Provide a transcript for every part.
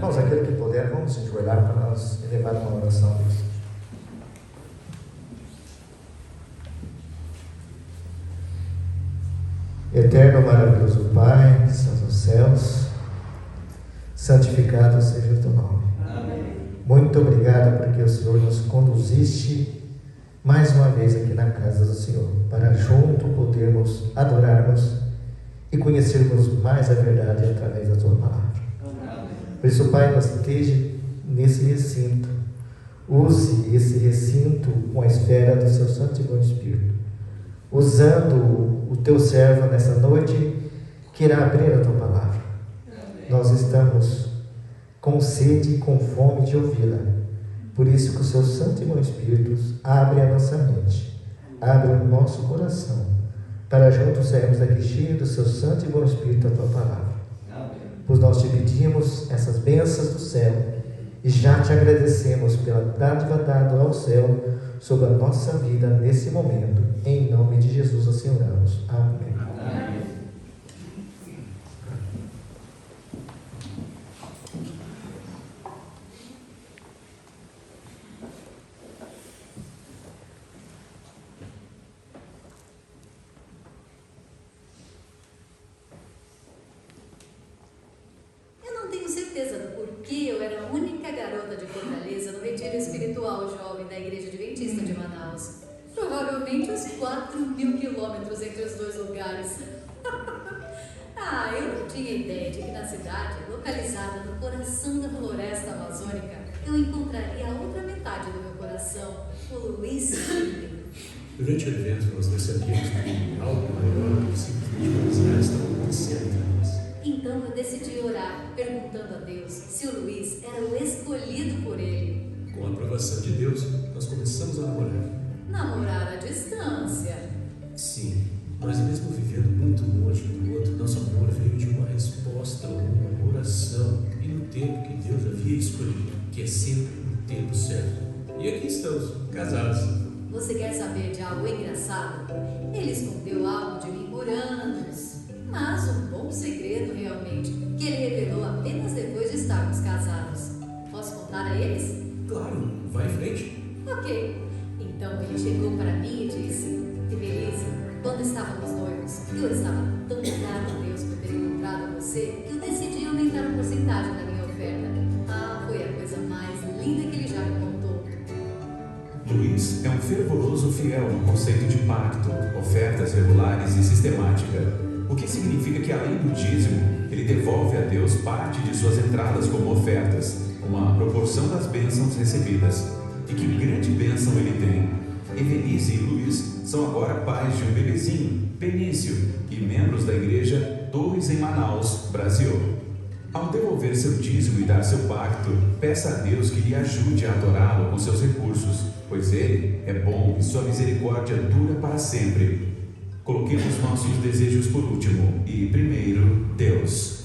Irmãos, aquele que puder, vamos se ajoelhar para nós elevar uma oração a Deus. Eterno, maravilhoso Pai, que estás nos céus, santificado seja o teu nome. Amém. Muito obrigado porque o Senhor nos conduziste mais uma vez aqui na casa do Senhor, para junto podermos adorarmos e conhecermos mais a verdade através da tua palavra. Amém. Por isso, Pai, nós esteja nesse recinto. Use esse recinto com a esfera do seu Santo e Bom Espírito, usando o teu servo nessa noite, que irá abrir a tua palavra. Amém. Nós estamos com sede e com fome de ouvi-la. Por isso que o seu Santo e Bom Espírito abre a nossa mente, abre o nosso coração, para juntos sairmos daqui cheios do seu Santo e Bom Espírito a tua palavra. Amém. Pois nós te pedimos essas bênçãos do céu e já te agradecemos pela dádiva dada ao céu sobre a nossa vida nesse momento. Em nome de Jesus assim oramos. Amém. Amém. Eu não tenho certeza do porquê eu era a única garota de Fortaleza no retiro espiritual jovem da Igreja Adventista de Manaus. Provavelmente uns 4.000 quilômetros entre os dois lugares. Eu não tinha ideia de que na cidade, localizada no coração da floresta amazônica, eu encontraria a outra metade do meu coração, o Luiz Felipe. Durante o evento, nós percebemos que algo maior do que simplesmente uma amizade estava acontecendo entre nós. Então eu decidi orar, perguntando a Deus se o Luiz era o escolhido por ele. Com a aprovação de Deus, nós começamos a namorar. Namorar à distância. Sim, mas mesmo vivendo muito longe um do outro, nosso amor veio de uma resposta, uma oração, e no tempo que Deus havia escolhido, que é sempre o tempo certo. E aqui estamos, casados. Você quer saber de algo engraçado? Ele escondeu algo de mim por anos. Mas um bom segredo realmente, que ele revelou apenas depois de estarmos casados. Posso contar a eles? Claro, vai em frente. Ok. Então ele chegou para mim e disse: Evelise, quando estávamos noivos, eu estava tão grata a Deus por ter encontrado você que eu decidi aumentar a porcentagem da minha oferta. Foi a coisa mais linda que ele já me contou. Luiz é um fervoroso fiel no conceito de pacto, ofertas regulares e sistemática, o que significa que além do dízimo, ele devolve a Deus parte de suas entradas como ofertas, uma proporção das bênçãos recebidas. E que grande bênção ele tem! Evelise e Luiz são agora pais de um bebezinho, Benício, e membros da igreja Torres em Manaus, Brasil. Ao devolver seu dízimo e dar seu pacto, peça a Deus que lhe ajude a adorá-lo com seus recursos, pois Ele é bom e sua misericórdia dura para sempre. Coloquemos nossos desejos por último e, primeiro, Deus.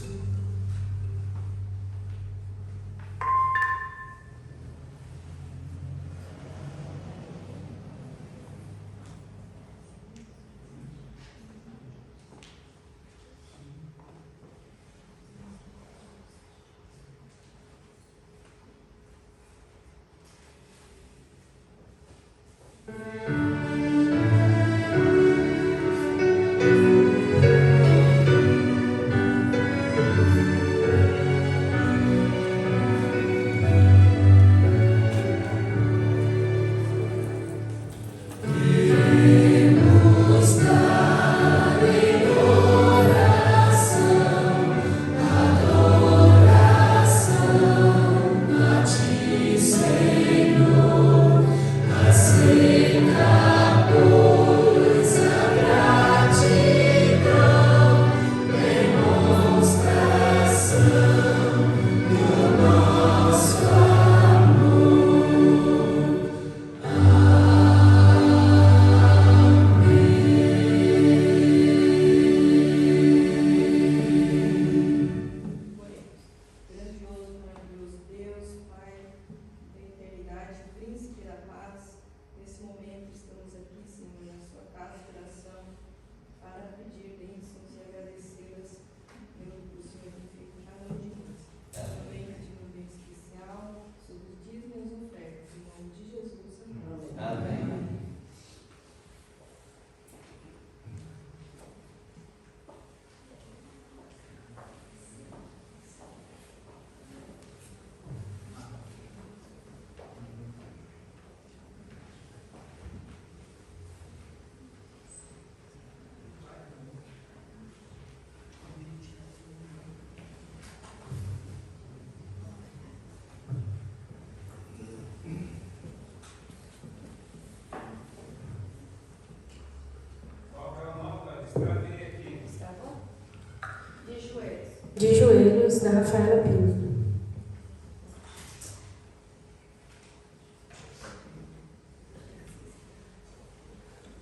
Deus, da Rafaela Pinto.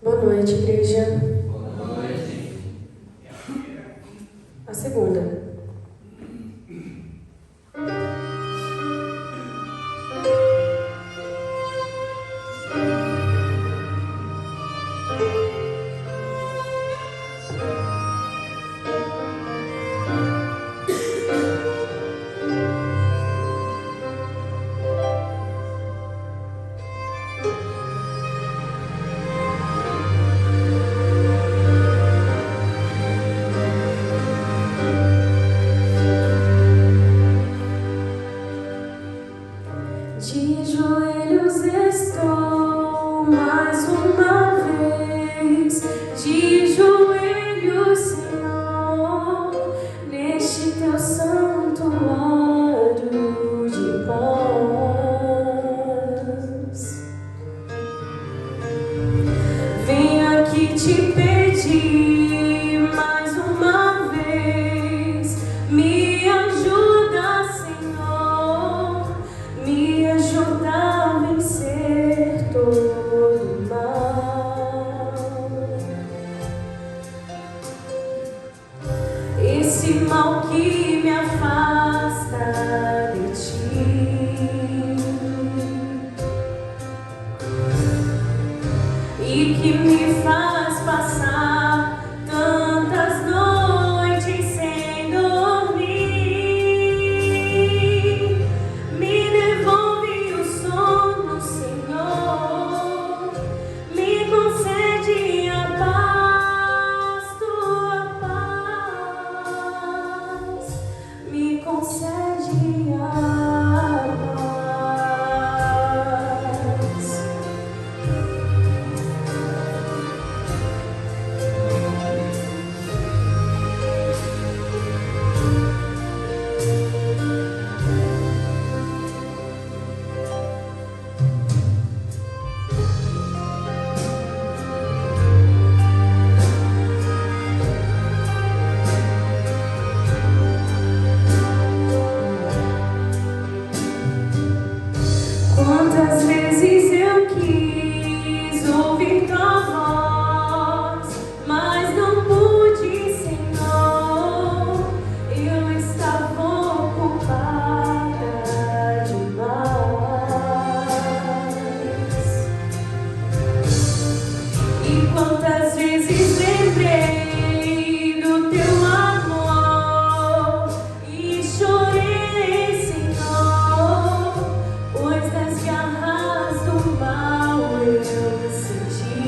Boa noite, igreja. Boa noite. A segunda. De joelhos estou mais uma vez, de joelhos, Senhor, neste teu santuário de paz. Venho aqui te pedir mais uma vez, me ajuda, Senhor, me ajuda a vencer todo mal. Esse mal que me afasta de ti e que me faz passar tantas noites sem dormir. Me devolve o sono, Senhor, me concede a paz, tua paz, me concede a paz. Quantas vezes eu quis ouvir tua voz, mas não pude, Senhor. Eu estava ocupada demais. E quantas vezes lembrei do teu amor e chorei, Senhor, pois das garras do mal eu me senti.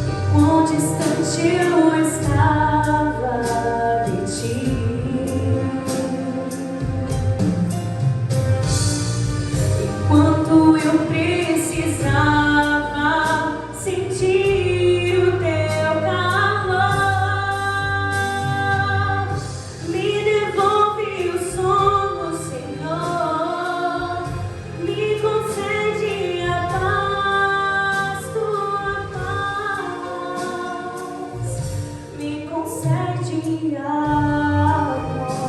E quão distante eu estava de ti. E quanto eu precisava sentir o teu calor. Me devolve o sono, Senhor, me concede a paz, tua paz, me concede a paz.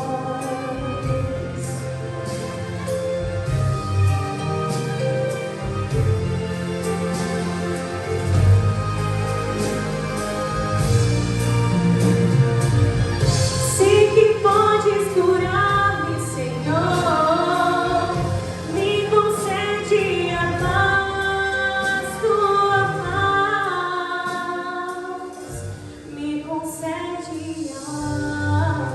Sei que podes curar-me, Senhor, me concede a paz, tua paz, me concede a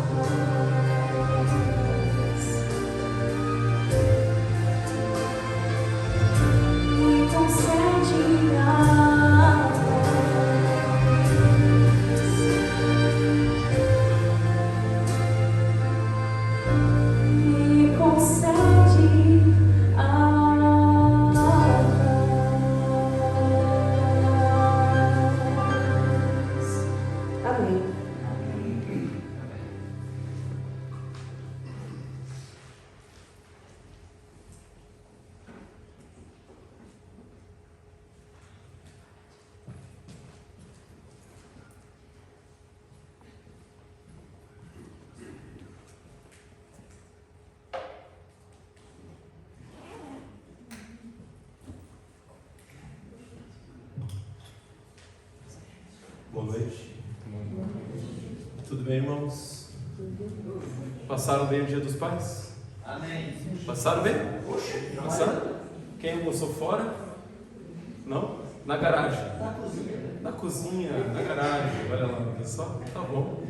Boa noite. Tudo bem, irmãos? Passaram bem o Dia dos Pais? Amém. Passaram bem? Passaram? Quem almoçou fora? Não? Na garagem? Na cozinha, na garagem. Olha lá, pessoal. Tá bom.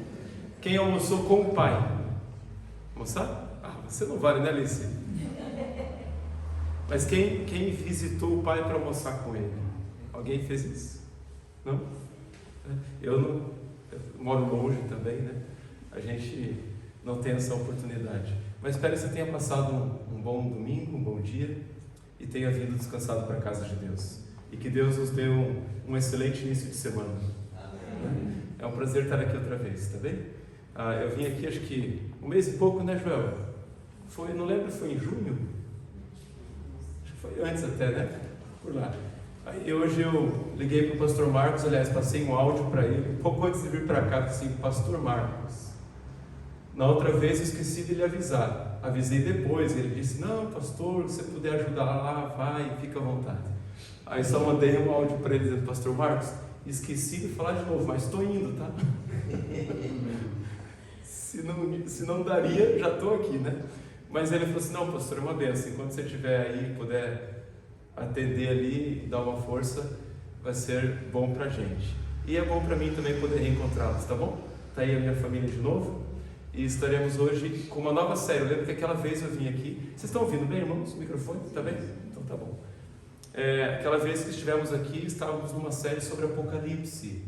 Quem almoçou com o pai? Almoçar? Ah, você não vale, né, Alice? Mas quem visitou o pai para almoçar com ele? Alguém fez isso? Não? Eu moro longe também, né? A gente não tem essa oportunidade. Mas espero que você tenha passado um bom domingo, um bom dia e tenha vindo descansado para a casa de Deus. E que Deus nos dê um excelente início de semana. Amém. É um prazer estar aqui outra vez, tá bem? Eu vim aqui acho que um mês e pouco, né, Joel? Não lembro, foi em junho? Acho que foi antes até, né? Por lá. Aí hoje eu liguei para o pastor Marcos, aliás, passei um áudio para ele, um pouco antes de vir para cá, assim, pastor Marcos, na outra vez eu esqueci de lhe avisar, avisei depois, ele disse, não pastor, se você puder ajudar lá, vai, fica à vontade. Aí só mandei um áudio para ele dizendo, pastor Marcos, esqueci de falar de novo, mas estou indo, tá? se não daria, já estou aqui, né? Mas ele falou assim, não pastor, é uma benção, enquanto você estiver aí, puder atender ali, dar uma força, vai ser bom pra gente. E é bom pra mim também poder reencontrá-los, tá bom? Tá aí a minha família de novo. E estaremos hoje com uma nova série. Eu lembro que aquela vez eu vim aqui. Vocês estão ouvindo bem, irmãos? O microfone? Tá bem? Então tá bom. Aquela vez que estivemos aqui, estávamos numa série sobre Apocalipse.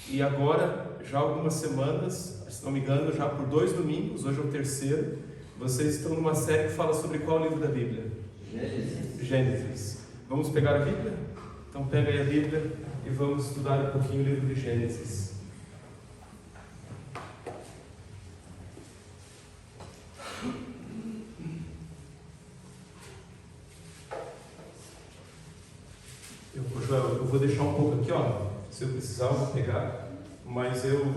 E agora, já há algumas semanas, se não me engano, já por 2 domingos, hoje é o 3º, vocês estão numa série que fala sobre qual livro da Bíblia? Gênesis. Vamos pegar a Bíblia? Então pega aí a Bíblia e vamos estudar um pouquinho o livro de Gênesis. Eu vou deixar um pouco aqui, ó. Se eu precisar, eu vou pegar. Mas eu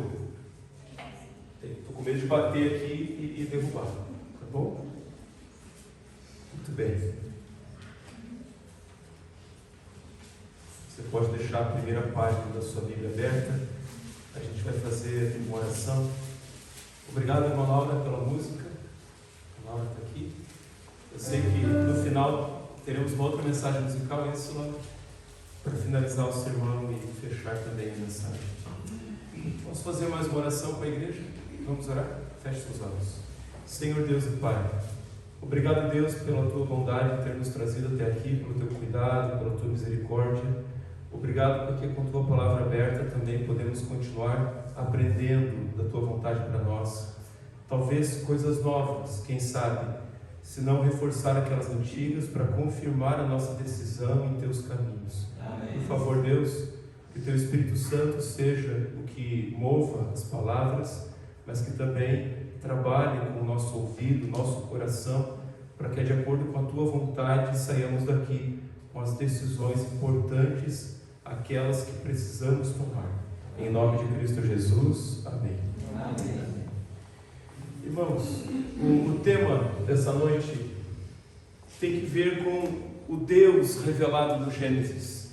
estou com medo de bater aqui e derrubar. Tá bom? Muito bem. Você pode deixar a primeira página da sua Bíblia aberta. A gente vai fazer uma oração. Obrigado, irmã Laura, pela música. A Laura está aqui. Eu sei que no final teremos uma outra mensagem musical, é isso, Laura? Para finalizar o sermão e fechar também a mensagem. Vamos fazer mais uma oração com a igreja? Vamos orar? Feche seus olhos. Senhor Deus e Pai, obrigado, Deus, pela Tua bondade de ter nos trazido até aqui, pelo Teu cuidado, pela Tua misericórdia. Obrigado porque com Tua palavra aberta também podemos continuar aprendendo da Tua vontade para nós. Talvez coisas novas, quem sabe, se não reforçar aquelas antigas para confirmar a nossa decisão em Teus caminhos. Amém. Por favor, Deus, que Teu Espírito Santo seja o que mova as palavras, mas que também trabalhe com o nosso ouvido, nosso coração, para que, de acordo com a Tua vontade, saiamos daqui com as decisões importantes, aquelas que precisamos tomar. Em nome de Cristo Jesus. Amém. Amém. Irmãos, o tema dessa noite tem que ver com o Deus revelado no Gênesis.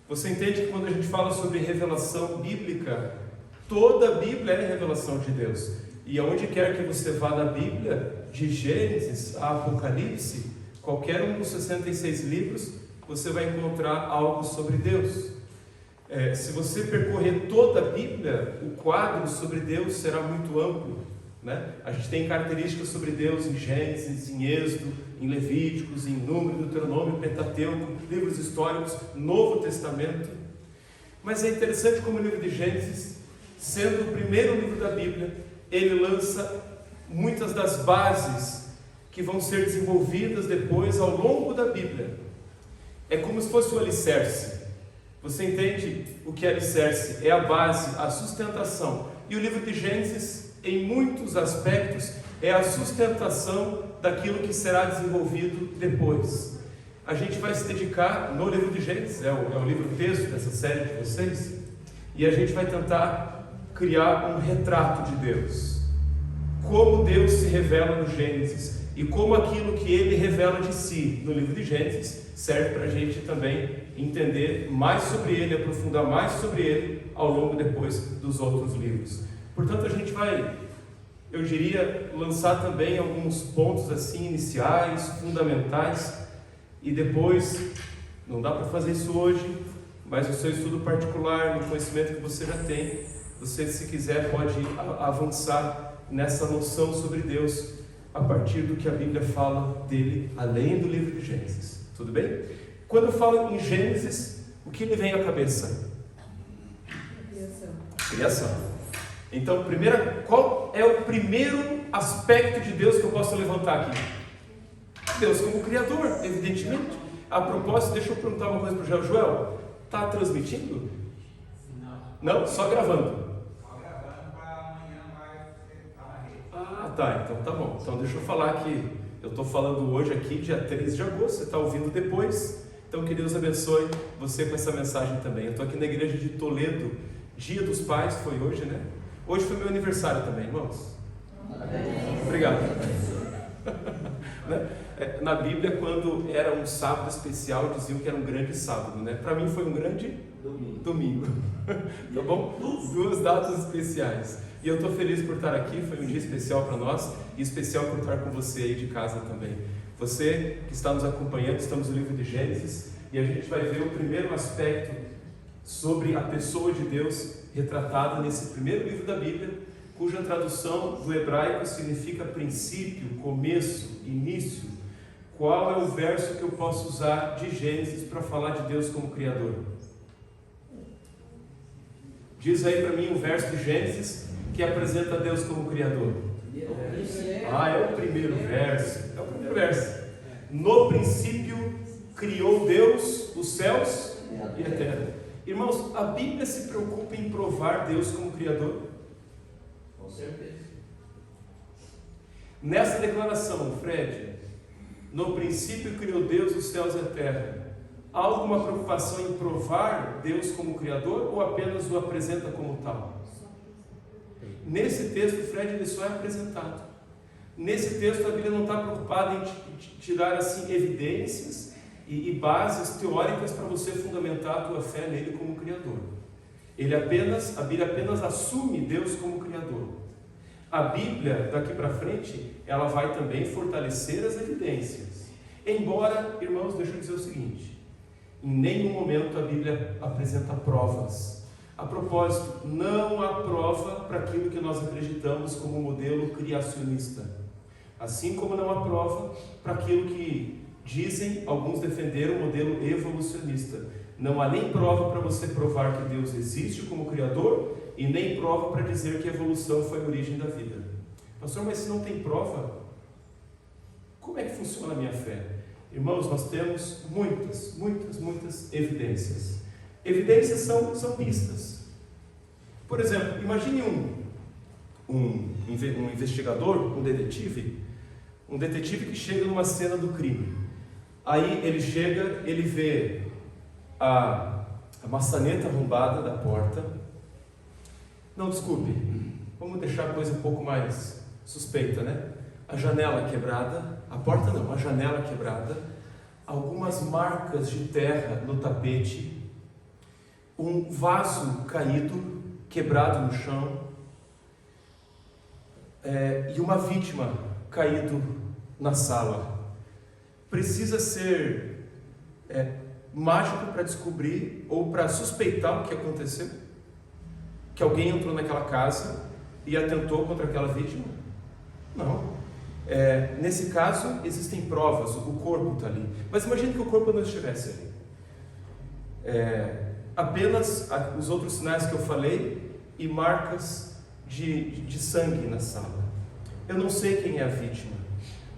Você entende que quando a gente fala sobre revelação bíblica, toda a Bíblia é revelação de Deus. E aonde quer que você vá na Bíblia, de Gênesis a Apocalipse, qualquer um dos 66 livros, você vai encontrar algo sobre Deus. Se você percorrer toda a Bíblia, o quadro sobre Deus será muito amplo, né? A gente tem características sobre Deus em Gênesis, em Êxodo, em Levíticos, em Número, Deuteronômio, Pentateuco, livros históricos, Novo Testamento. Mas é interessante como o livro de Gênesis, sendo o primeiro livro da Bíblia, ele lança muitas das bases que vão ser desenvolvidas depois ao longo da Bíblia. É como se fosse o alicerce. Você entende o que é alicerce? É a base, a sustentação. E o livro de Gênesis, em muitos aspectos, é a sustentação daquilo que será desenvolvido depois. A gente vai se dedicar no livro de Gênesis, é o livro texto dessa série de vocês, e a gente vai tentar criar um retrato de Deus. Como Deus se revela no Gênesis, e como aquilo que ele revela de si no livro de Gênesis serve para a gente também entender mais sobre ele, aprofundar mais sobre ele ao longo depois dos outros livros. Portanto, a gente vai, eu diria, lançar também alguns pontos assim iniciais, fundamentais, e depois, não dá para fazer isso hoje, mas no seu estudo particular, no conhecimento que você já tem, você, se quiser, pode avançar nessa noção sobre Deus a partir do que a Bíblia fala dele, além do livro de Gênesis. Tudo bem? Quando eu falo em Gênesis, o que lhe vem à cabeça? Criação. Então, qual é o primeiro aspecto de Deus que eu posso levantar aqui? Deus como Criador, evidentemente. A propósito, deixa eu perguntar uma coisa para o Joel. Está transmitindo? Não, só gravando. Só gravando para amanhã vai estar na rede. Ah, tá, então tá bom. Então deixa eu falar que eu estou falando hoje aqui, dia 13 de agosto, você está ouvindo depois. Então que Deus abençoe você com essa mensagem também. Eu estou aqui na igreja de Toledo, Dia dos Pais, foi hoje, né? Hoje foi meu aniversário também, irmãos. Obrigado. Na Bíblia, quando era um sábado especial, diziam que era um grande sábado, né? Para mim foi um grande domingo. Tá bom? Duas datas especiais. E eu estou feliz por estar aqui, foi um dia especial para nós e especial por estar com você aí de casa também. Você que está nos acompanhando, estamos no livro de Gênesis e a gente vai ver o primeiro aspecto sobre a pessoa de Deus retratada nesse primeiro livro da Bíblia, cuja tradução do hebraico significa princípio, começo, início. Qual é o verso que eu posso usar de Gênesis para falar de Deus como Criador? Diz aí para mim um verso de Gênesis que apresenta Deus como Criador. É o primeiro verso. É o primeiro verso. No princípio criou Deus os céus e a terra. Irmãos, a Bíblia se preocupa em provar Deus como Criador? Com certeza. Nessa declaração, Fred, no princípio criou Deus os céus e a terra, há alguma preocupação em provar Deus como Criador ou apenas o apresenta como tal? Nesse texto, Fred, ele só é apresentado. Nesse texto, a Bíblia não está preocupada em te dar assim, evidências e bases teóricas para você fundamentar a tua fé nele como Criador. A Bíblia apenas assume Deus como Criador. A Bíblia, daqui para frente, ela vai também fortalecer as evidências. Embora, irmãos, deixa eu dizer o seguinte, em nenhum momento a Bíblia apresenta provas. A propósito, não há prova para aquilo que nós acreditamos como modelo criacionista. Assim como não há prova para aquilo que dizem, alguns defenderam o modelo evolucionista. Não há nem prova para você provar que Deus existe como Criador e nem prova para dizer que a evolução foi a origem da vida. Pastor, mas se não tem prova, como é que funciona a minha fé? Irmãos, nós temos muitas evidências. Evidências são pistas. Por exemplo, imagine um investigador, um detetive que chega numa cena do crime. Aí ele chega, ele vê a maçaneta arrombada da porta. Não, desculpe, vamos deixar a coisa um pouco mais suspeita, né? A janela quebrada, a porta não, a janela quebrada, algumas marcas de terra no tapete, um vaso caído, quebrado no chão, e uma vítima caído na sala. Precisa ser mágico para descobrir ou para suspeitar o que aconteceu? Que alguém entrou naquela casa e atentou contra aquela vítima? Não. Nesse caso, existem provas, o corpo está ali. Mas imagine que o corpo não estivesse ali. Apenas os outros sinais que eu falei e marcas de sangue na sala. Eu não sei quem é a vítima,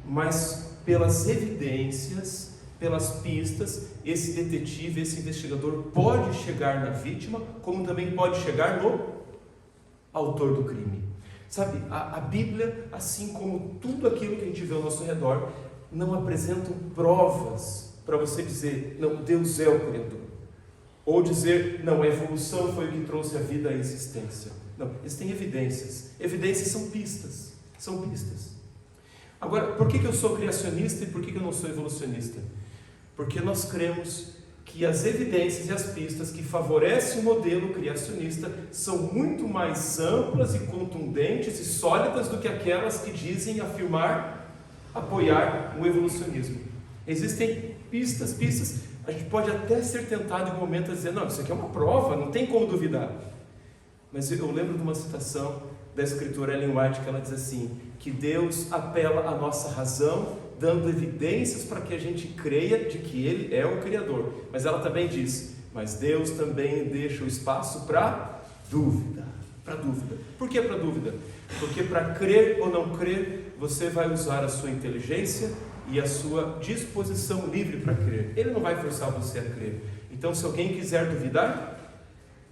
mas pelas evidências, pelas pistas, esse detetive, esse investigador pode chegar na vítima, como também pode chegar no autor do crime. Sabe, a Bíblia, assim como tudo aquilo que a gente vê ao nosso redor, não apresentam provas para você dizer, não, Deus é o Criador. Ou dizer, não, a evolução foi o que trouxe a vida à existência. Não, existem evidências. Evidências são pistas. São pistas. Agora, por que eu sou criacionista e por que eu não sou evolucionista? Porque nós cremos que as evidências e as pistas que favorecem o modelo criacionista são muito mais amplas e contundentes e sólidas do que aquelas que dizem afirmar, apoiar o evolucionismo. Existem pistas, a gente pode até ser tentado em um momento a dizer, não, isso aqui é uma prova, não tem como duvidar. Mas eu lembro de uma citação da escritora Ellen White, que ela diz assim, que Deus apela à nossa razão, dando evidências para que a gente creia de que Ele é o Criador. Mas ela também diz, mas Deus também deixa o espaço para dúvida. Por que para dúvida? Porque para crer ou não crer, você vai usar a sua inteligência e a sua disposição livre para crer. Ele não vai forçar você a crer. Então, se alguém quiser duvidar,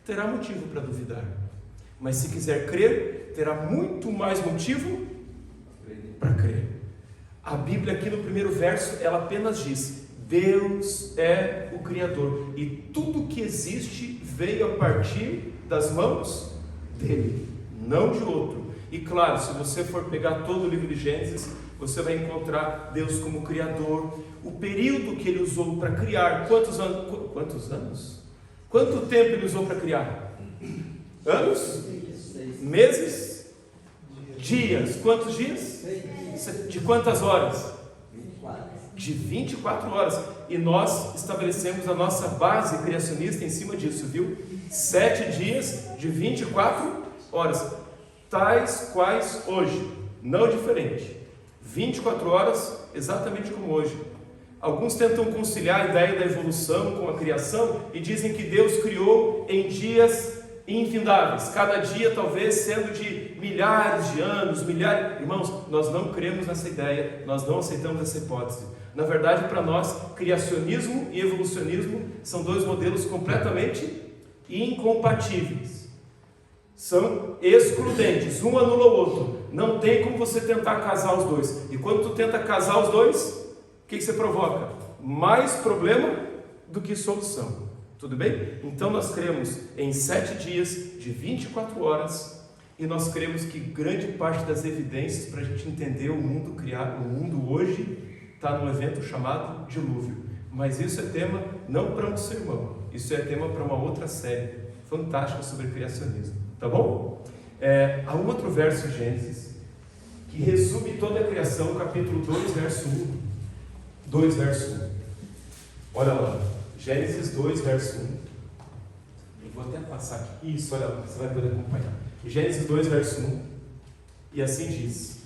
terá motivo para duvidar. Mas se quiser crer, terá muito mais motivo para crer. A Bíblia aqui no primeiro verso, ela apenas diz, Deus é o Criador e tudo que existe veio a partir das mãos dele, não de outro. E claro, se você for pegar todo o livro de Gênesis, você vai encontrar Deus como Criador, o período que Ele usou para criar, quantos anos? Quanto tempo Ele usou para criar? Anos? Meses? Dias? Quantos dias? De quantas horas? De 24 horas. E nós estabelecemos a nossa base criacionista em cima disso, viu? 7 dias de 24 horas. Tais quais hoje. Não diferente. 24 horas, exatamente como hoje. Alguns tentam conciliar a ideia da evolução com a criação e dizem que Deus criou em dias infindáveis, cada dia talvez sendo de milhares de anos, Irmãos, nós não cremos nessa ideia, nós não aceitamos essa hipótese. Na verdade, para nós, criacionismo e evolucionismo são dois modelos completamente incompatíveis. São excludentes, um anula o outro. Não tem como você tentar casar os dois. E quando tu tenta casar os dois, o que você provoca? Mais problema do que solução. Tudo bem? Então nós cremos em 7 dias de 24 horas e nós cremos que grande parte das evidências para a gente entender o mundo criado, o mundo hoje, está num evento chamado dilúvio. Mas isso é tema não para um sermão, isso é tema para uma outra série fantástica sobre criacionismo. Tá bom? Há um outro verso em Gênesis que resume toda a criação, capítulo 2, verso 1. 2, verso 1. Olha lá. Gênesis 2, verso 1. Eu vou até passar aqui. Isso, olha lá, você vai poder acompanhar. Gênesis 2, verso 1. E assim diz: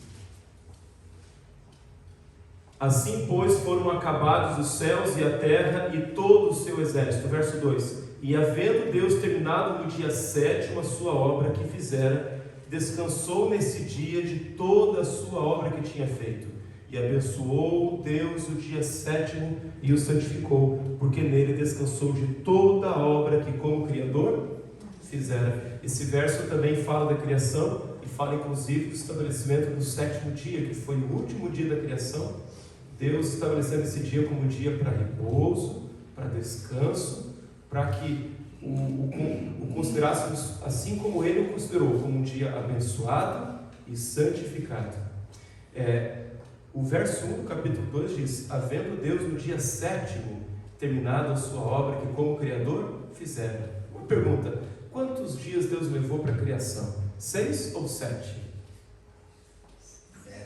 assim, pois, foram acabados os céus e a terra e todo o seu exército. Verso 2. E havendo Deus terminado no dia 7º a sua obra que fizera, descansou nesse dia de toda a sua obra que tinha feito. E abençoou Deus o dia 7º e o santificou, porque nele descansou de toda a obra que como Criador fizera. Esse verso também fala da criação e fala inclusive do estabelecimento do 7º dia, que foi o último dia da criação. Deus estabelecendo esse dia como um dia para repouso, para descanso, para que o considerássemos assim como Ele o considerou, como um dia abençoado e santificado. O verso 1 do capítulo 2 diz: havendo Deus no dia 7º terminado a sua obra que como Criador fizera. Uma pergunta: quantos dias Deus levou para a criação? 6 ou 7? 7.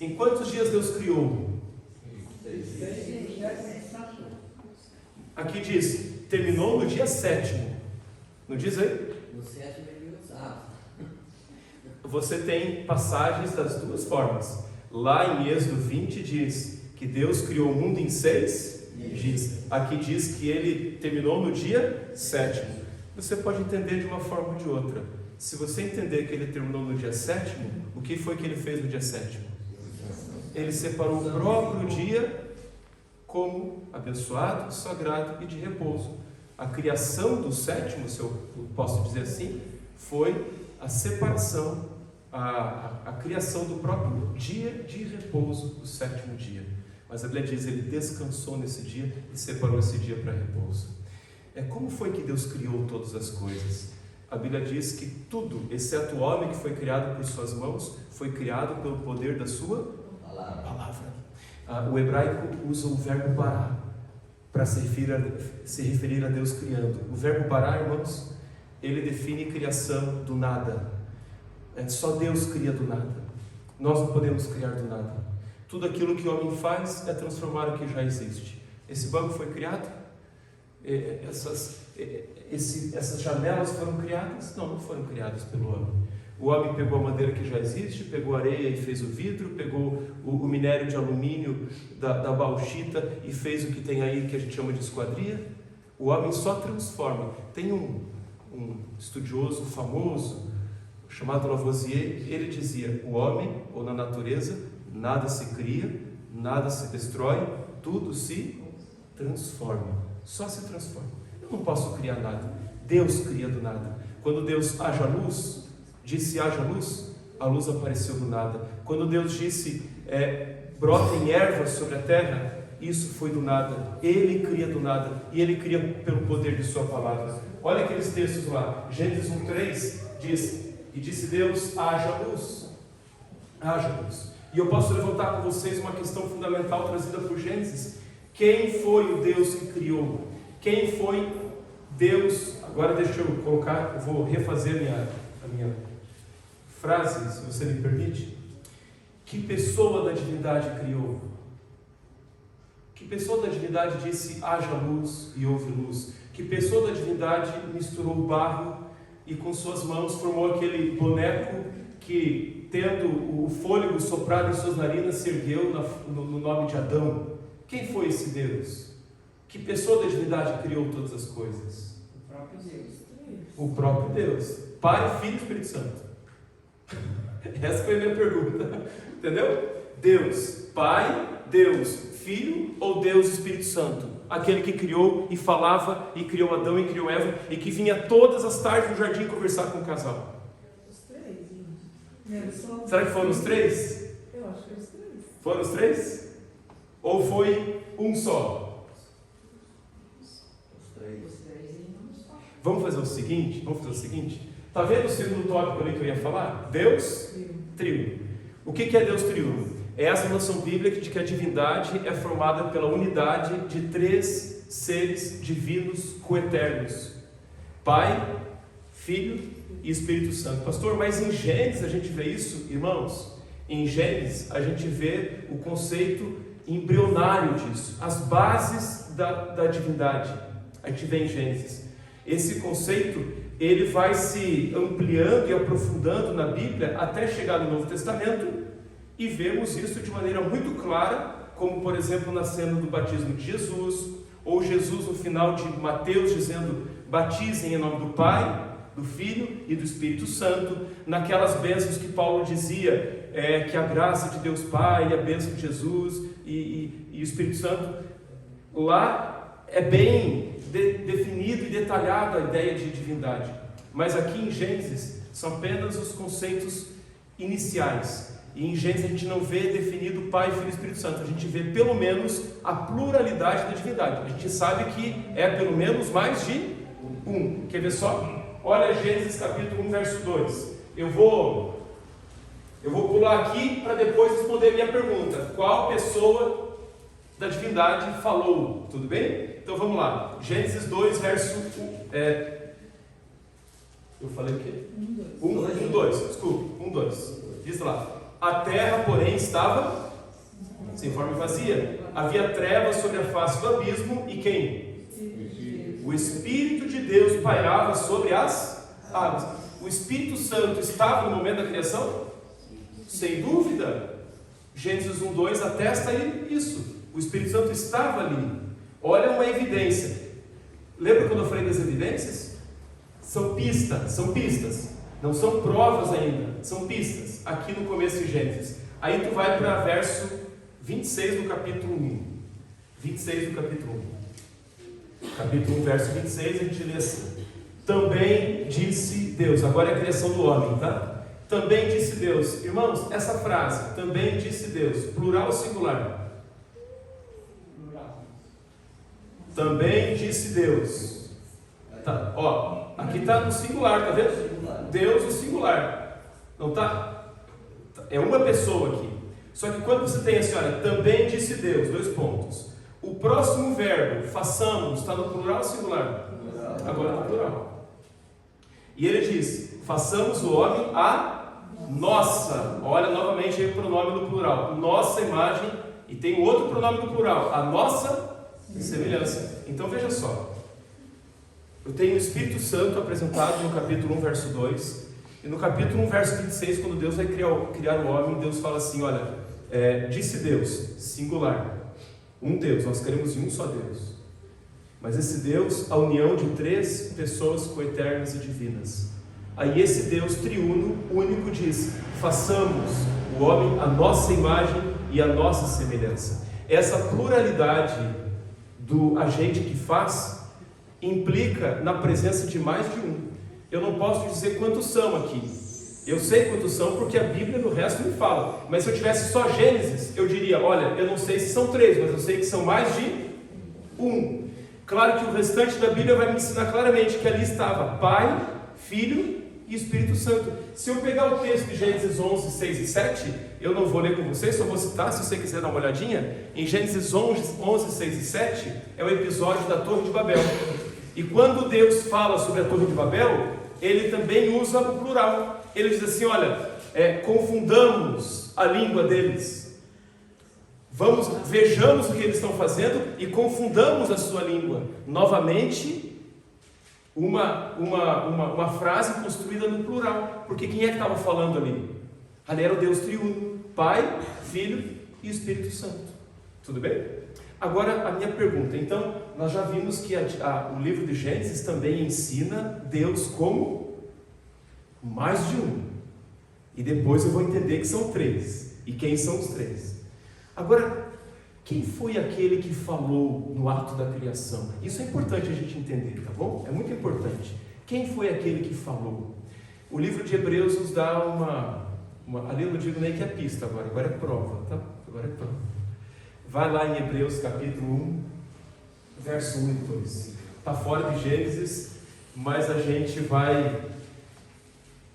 Em quantos dias Deus criou? 6. Aqui diz, terminou no dia 7º. Não diz aí? No 7º ele usava. Você tem passagens das duas formas. Lá em Êxodo 20 diz que Deus criou o mundo em 6 dias. Aqui diz que Ele terminou no dia 7º. Você pode entender de uma forma ou de outra. Se você entender que Ele terminou no dia 7º, o que foi que Ele fez no dia 7º? Ele separou o próprio dia como abençoado, sagrado e de repouso. A criação do 7º, se eu posso dizer assim, foi a separação, a criação do próprio dia de repouso, o 7º dia. Mas a Bíblia diz, Ele descansou nesse dia e separou esse dia para repouso. Como foi que Deus criou todas as coisas? A Bíblia diz que tudo, exceto o homem que foi criado por suas mãos, foi criado pelo poder da sua Palavra. O hebraico usa o verbo bará para se referir a Deus criando. O verbo bará, irmãos, ele define criação do nada. Só Deus cria do nada. Nós não podemos criar do nada. Tudo aquilo que o homem faz é transformar o que já existe. Esse banco foi criado? Essas janelas foram criadas? Não, não foram criadas pelo homem. O homem pegou a madeira que já existe, pegou a areia e fez o vidro, pegou o minério de alumínio da bauxita e fez o que tem aí que a gente chama de esquadria. O homem só transforma. Tem um estudioso famoso chamado Lavoisier, ele dizia: o homem, ou na natureza, nada se cria, nada se destrói, tudo se transforma. Só se transforma. Eu não posso criar nada. Deus cria do nada. Quando Deus haja luz, disse haja luz, a luz apareceu do nada. Quando Deus disse brotem ervas sobre a terra, isso foi do nada. Ele cria do nada, e Ele cria pelo poder de sua palavra. Olha aqueles textos lá, Gênesis 1:3 diz: e disse Deus, haja luz. Haja luz. E eu posso levantar com vocês uma questão fundamental trazida por Gênesis. Quem foi o Deus que criou? Quem foi Deus? Agora deixa eu colocar, eu vou refazer a minha frase, se você me permite. Que pessoa da divindade criou? Que pessoa da divindade disse haja luz e houve luz? Que pessoa da divindade misturou o barro e com suas mãos formou aquele boneco que, tendo o fôlego soprado em suas narinas, se ergueu no nome de Adão? Quem foi esse Deus? Que pessoa da divindade criou todas as coisas? O próprio Deus. O próprio Deus. Pai, Filho e Espírito Santo. Essa foi a minha pergunta. Entendeu? Deus, Pai, Deus, Filho ou Deus Espírito Santo? Aquele que criou e falava e criou Adão e criou Eva e que vinha todas as tardes no jardim conversar com o casal. Os três, gente. Será que foram os três? Eu acho que os três. Foram os três? Ou foi um só? Os três e não só. Vamos fazer o seguinte? Está vendo o segundo tópico ali que eu ia falar? Deus, trio. O que é Deus trio? É essa noção bíblica de que a divindade é formada pela unidade de três seres divinos coeternos: Pai, Filho e Espírito Santo. Pastor, mas em Gênesis a gente vê isso, irmãos? Em Gênesis a gente vê o conceito embrionário disso, as bases da divindade. A gente vê em Gênesis. Esse conceito ele vai se ampliando e aprofundando na Bíblia até chegar no Novo Testamento, e vemos isso de maneira muito clara, como por exemplo na cena do batismo de Jesus, ou Jesus no final de Mateus dizendo: batizem em nome do Pai, do Filho e do Espírito Santo, naquelas bênçãos que Paulo dizia, que a graça de Deus Pai e a bênção de Jesus e o Espírito Santo, lá é bem definido e detalhada a ideia de divindade. Mas aqui em Gênesis são apenas os conceitos iniciais. E em Gênesis a gente não vê definido Pai, Filho e Espírito Santo. A gente vê pelo menos a pluralidade da divindade. A gente sabe que é pelo menos mais de um. Quer ver só? Olha Gênesis capítulo 1, verso 2. Eu vou pular aqui para depois responder a minha pergunta. Qual pessoa da divindade falou? Tudo bem? Então vamos lá. Gênesis 2, verso 1. Eu falei o quê? 1, 2. Desculpa. 1, 2. Diz lá: a terra, porém, estava sem forma e vazia. Havia trevas sobre a face do abismo. E quem? O Espírito de Deus pairava sobre as águas. O Espírito Santo estava no momento da criação? Sem dúvida. Gênesis 1, 2 atesta isso. O Espírito Santo estava ali. Olha uma evidência. Lembra quando eu falei das evidências? São pistas. Não são provas ainda, são pistas. Aqui no começo de Gênesis. Aí tu vai para verso 26 do capítulo 1. 26 do capítulo 1. Capítulo 1, verso 26, a gente lê assim: também disse Deus. Agora é a criação do homem, tá? Também disse Deus. Irmãos, essa frase, também disse Deus, plural ou singular? Também disse Deus. Tá, ó, aqui está no singular, tá vendo? Deus no singular. Não tá? É uma pessoa aqui. Só que quando você tem assim, olha, também disse Deus, 2 pontos. O próximo verbo, façamos, está no plural ou singular? Agora no plural. E ele diz, façamos o homem a nossa. Olha novamente aí o pronome no plural. Nossa imagem, e tem o outro pronome no plural, a nossa semelhança. Então veja só. Eu tenho o Espírito Santo apresentado no capítulo 1, verso 2. E no capítulo 1, verso 26, quando Deus vai criar o homem, Deus fala assim, olha, disse Deus, singular, um Deus, nós queremos em um só Deus. Mas esse Deus, a união de 3 pessoas coeternas e divinas. Aí esse Deus triuno, único, diz, façamos o homem a nossa imagem e a nossa semelhança. Essa pluralidade do agente que faz, implica na presença de mais de um. Eu não posso dizer quantos são aqui. Eu sei quantos são porque a Bíblia no resto me fala. Mas se eu tivesse só Gênesis, eu diria, olha, eu não sei se são 3, mas eu sei que são mais de um. Claro que o restante da Bíblia vai me ensinar claramente que ali estava Pai, Filho e Espírito Santo. Se eu pegar o texto de Gênesis 11, 6 e 7, eu não vou ler com vocês, só vou citar, se você quiser dar uma olhadinha. Em Gênesis 11, 6 e 7, é o episódio da Torre de Babel. E quando Deus fala sobre a Torre de Babel, ele também usa o plural. Ele diz assim, olha, confundamos a língua deles. Vejamos o que eles estão fazendo e confundamos a sua língua. Novamente, uma frase construída no plural. Porque quem é que estava falando ali? Ali era o Deus triuno, Pai, Filho e Espírito Santo. Tudo bem? Agora a minha pergunta, então, nós já vimos que o livro de Gênesis também ensina Deus como mais de um. E depois eu vou entender que são 3. E quem são os 3? Agora, quem foi aquele que falou no ato da criação? Isso é importante a gente entender, tá bom? É muito importante. Quem foi aquele que falou? O livro de Hebreus nos dá ali eu não digo nem que é pista agora é prova, tá? Agora é prova. Vai lá em Hebreus capítulo 1, verso 1 e 2. Está fora de Gênesis, mas a gente vai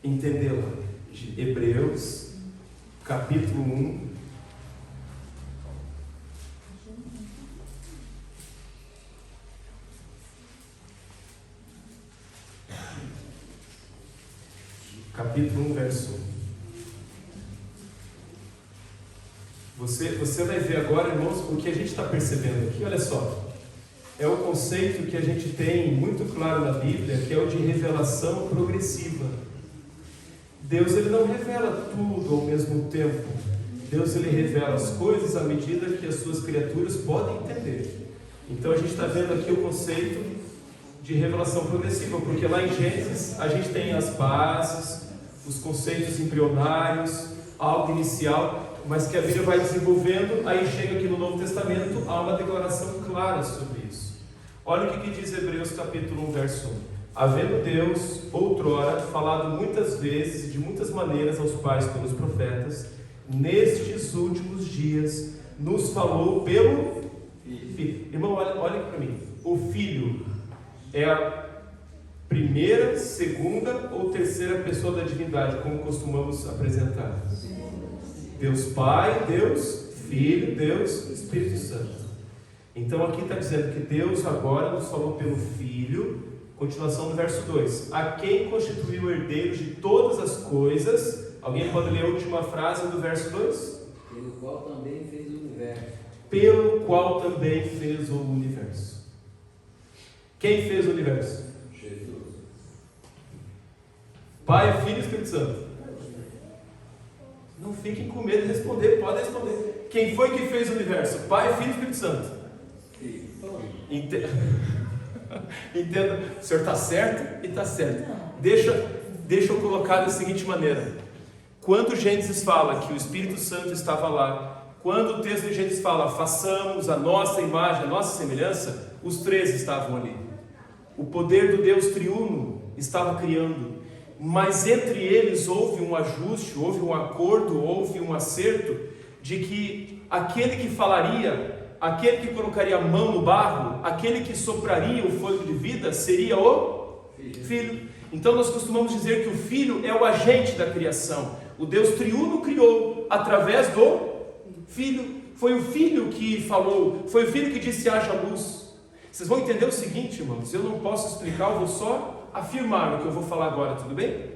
entender lá. Hebreus capítulo 1. Capítulo 1, verso 1. Você vai ver agora, irmãos, o que a gente está percebendo aqui, olha só. É o conceito que a gente tem muito claro na Bíblia, que é o de revelação progressiva. Deus, ele não revela tudo ao mesmo tempo. Deus, ele revela as coisas à medida que as suas criaturas podem entender. Então a gente está vendo aqui o conceito de revelação progressiva, porque lá em Gênesis a gente tem as bases, os conceitos embrionários, algo inicial, mas que a Bíblia vai desenvolvendo. Aí chega aqui no Novo Testamento, há uma declaração clara sobre isso. Olha o que diz Hebreus capítulo 1, verso 1. Havendo Deus, outrora, falado muitas vezes e de muitas maneiras aos pais pelos profetas, nestes últimos dias nos falou pelo Filho. Irmão, olha aqui para mim. O Filho é a primeira, segunda ou terceira pessoa da divindade, como costumamos apresentar? Deus Pai, Deus Filho, Deus Espírito Santo. Então aqui está dizendo que Deus agora nos falou pelo Filho. Continuação do verso 2. A quem constituiu o herdeiro de todas as coisas. Alguém pode ler a última frase do verso 2? Pelo qual também fez o universo. Pelo qual também fez o universo. Quem fez o universo? Jesus. Pai, Filho e Espírito Santo. Não fiquem com medo de responder, podem responder. Quem foi que fez o universo? Pai, Filho e Espírito Santo. Entenda, o senhor está certo e está certo. Deixa eu colocar da seguinte maneira. Quando Gênesis fala que o Espírito Santo estava lá, quando o texto de Gênesis fala, façamos a nossa imagem, a nossa semelhança, os 3 estavam ali. O poder do Deus triuno estava criando, mas entre eles houve um ajuste, houve um acordo, houve um acerto, de que aquele que falaria, aquele que colocaria a mão no barro, aquele que sopraria o fôlego de vida, seria o Filho. Então nós costumamos dizer que o Filho é o agente da criação. O Deus triuno criou através do Filho, foi o Filho que falou, foi o Filho que disse haja luz. Vocês vão entender o seguinte, irmãos, eu não posso explicar, eu vou só afirmar o que eu vou falar agora, tudo bem?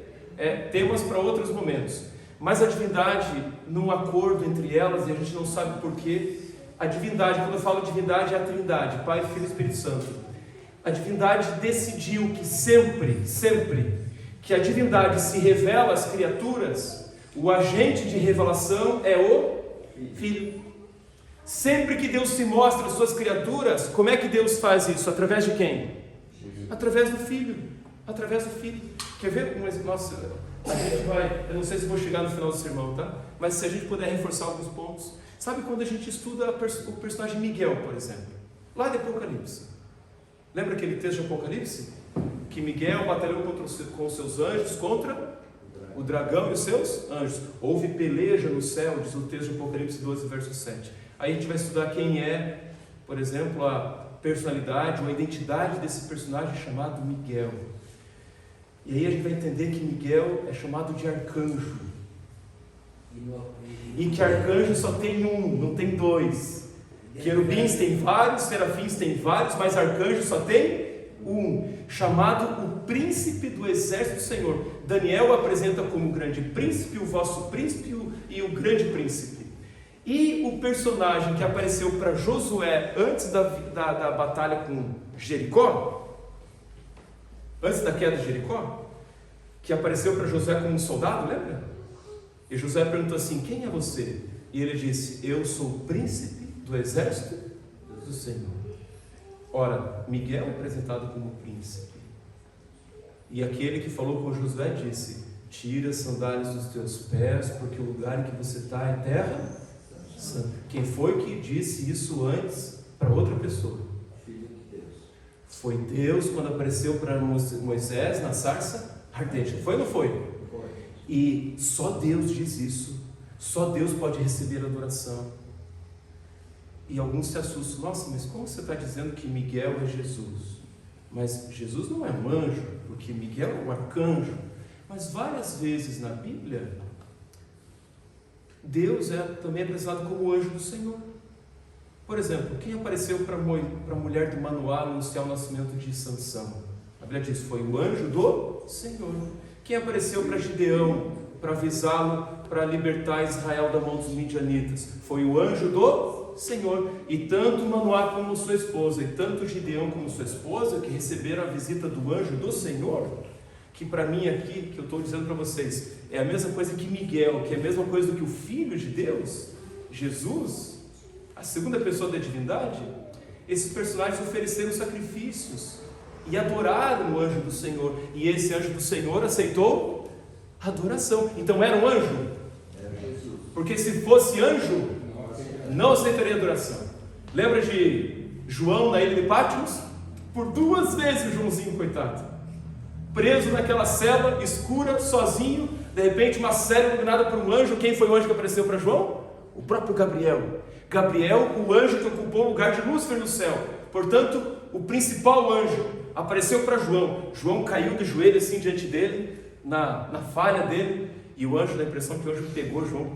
Temas para outros momentos. Mas a divindade, num acordo entre elas, e a gente não sabe porquê, a divindade, quando eu falo divindade, é a Trindade, Pai, Filho e Espírito Santo. A divindade decidiu que sempre que a divindade se revela às criaturas, o agente de revelação é o Filho. Sempre que Deus se mostra às suas criaturas, como é que Deus faz isso? Através de quem? Através do Filho. Através do Filho. Quer ver? Nossa, a gente vai, eu não sei se vou chegar no final do sermão, tá? Mas se a gente puder reforçar alguns pontos. Sabe quando a gente estuda o personagem Miguel, por exemplo? Lá de Apocalipse. Lembra aquele texto de Apocalipse? Que Miguel batalhou com os seus anjos contra o dragão e os seus anjos. Houve peleja no céu, diz o texto de Apocalipse 12, verso 7. Aí a gente vai estudar quem é, por exemplo, a personalidade ou a identidade desse personagem chamado Miguel. E aí a gente vai entender que Miguel é chamado de arcanjo. E que arcanjo só tem um, não tem dois. Querubins tem vários, serafins tem vários, mas arcanjo só tem um, chamado o príncipe do exército do Senhor. Daniel o apresenta como o grande príncipe, o vosso príncipe e o grande príncipe. E o personagem que apareceu para Josué antes da batalha com Jericó, antes da queda de Jericó, que apareceu para Josué como um soldado, lembra? E Josué perguntou assim: quem é você? E ele disse: eu sou o príncipe do exército do Senhor. Ora, Miguel é apresentado como príncipe. E aquele que falou com Josué disse: tira as sandálias dos teus pés, porque o lugar em que você está é terra santa. Quem foi que disse isso antes para outra pessoa? Filho de Deus. Foi Deus quando apareceu para Moisés na sarça ardente. Foi ou não foi? E só Deus diz isso. Só Deus pode receber adoração. E alguns se assustam: nossa, mas como você está dizendo que Miguel é Jesus? Mas Jesus não é um anjo, porque Miguel é um arcanjo. Mas várias vezes na Bíblia, Deus é também apresentado como o anjo do Senhor. Por exemplo, quem apareceu para a mulher de Manoá anunciar o nascimento de Sansão? A Bíblia diz: foi o anjo do Senhor. Quem apareceu para Gideão, para avisá-lo, para libertar Israel da mão dos midianitas? Foi o anjo do Senhor. E tanto Manoá como sua esposa, e tanto Gideão como sua esposa, que receberam a visita do anjo do Senhor, que para mim aqui, que eu estou dizendo para vocês, é a mesma coisa que Miguel, que é a mesma coisa do que o Filho de Deus, Jesus, a segunda pessoa da divindade. Esses personagens ofereceram sacrifícios e adoraram o anjo do Senhor, e esse anjo do Senhor aceitou a adoração. Então era um anjo? Porque se fosse anjo, não aceitaria adoração. Lembra de João na ilha de Patmos? Por 2 vezes o Joãozinho, coitado, preso naquela cela escura, sozinho. De repente uma cela iluminada por um anjo. Quem foi o anjo que apareceu para João? O próprio Gabriel. Gabriel, o anjo que ocupou o lugar de Lúcifer no céu. Portanto, o principal anjo apareceu para João. João caiu de joelho assim diante dele, na falha dele, e o anjo, dá a impressão que o anjo pegou João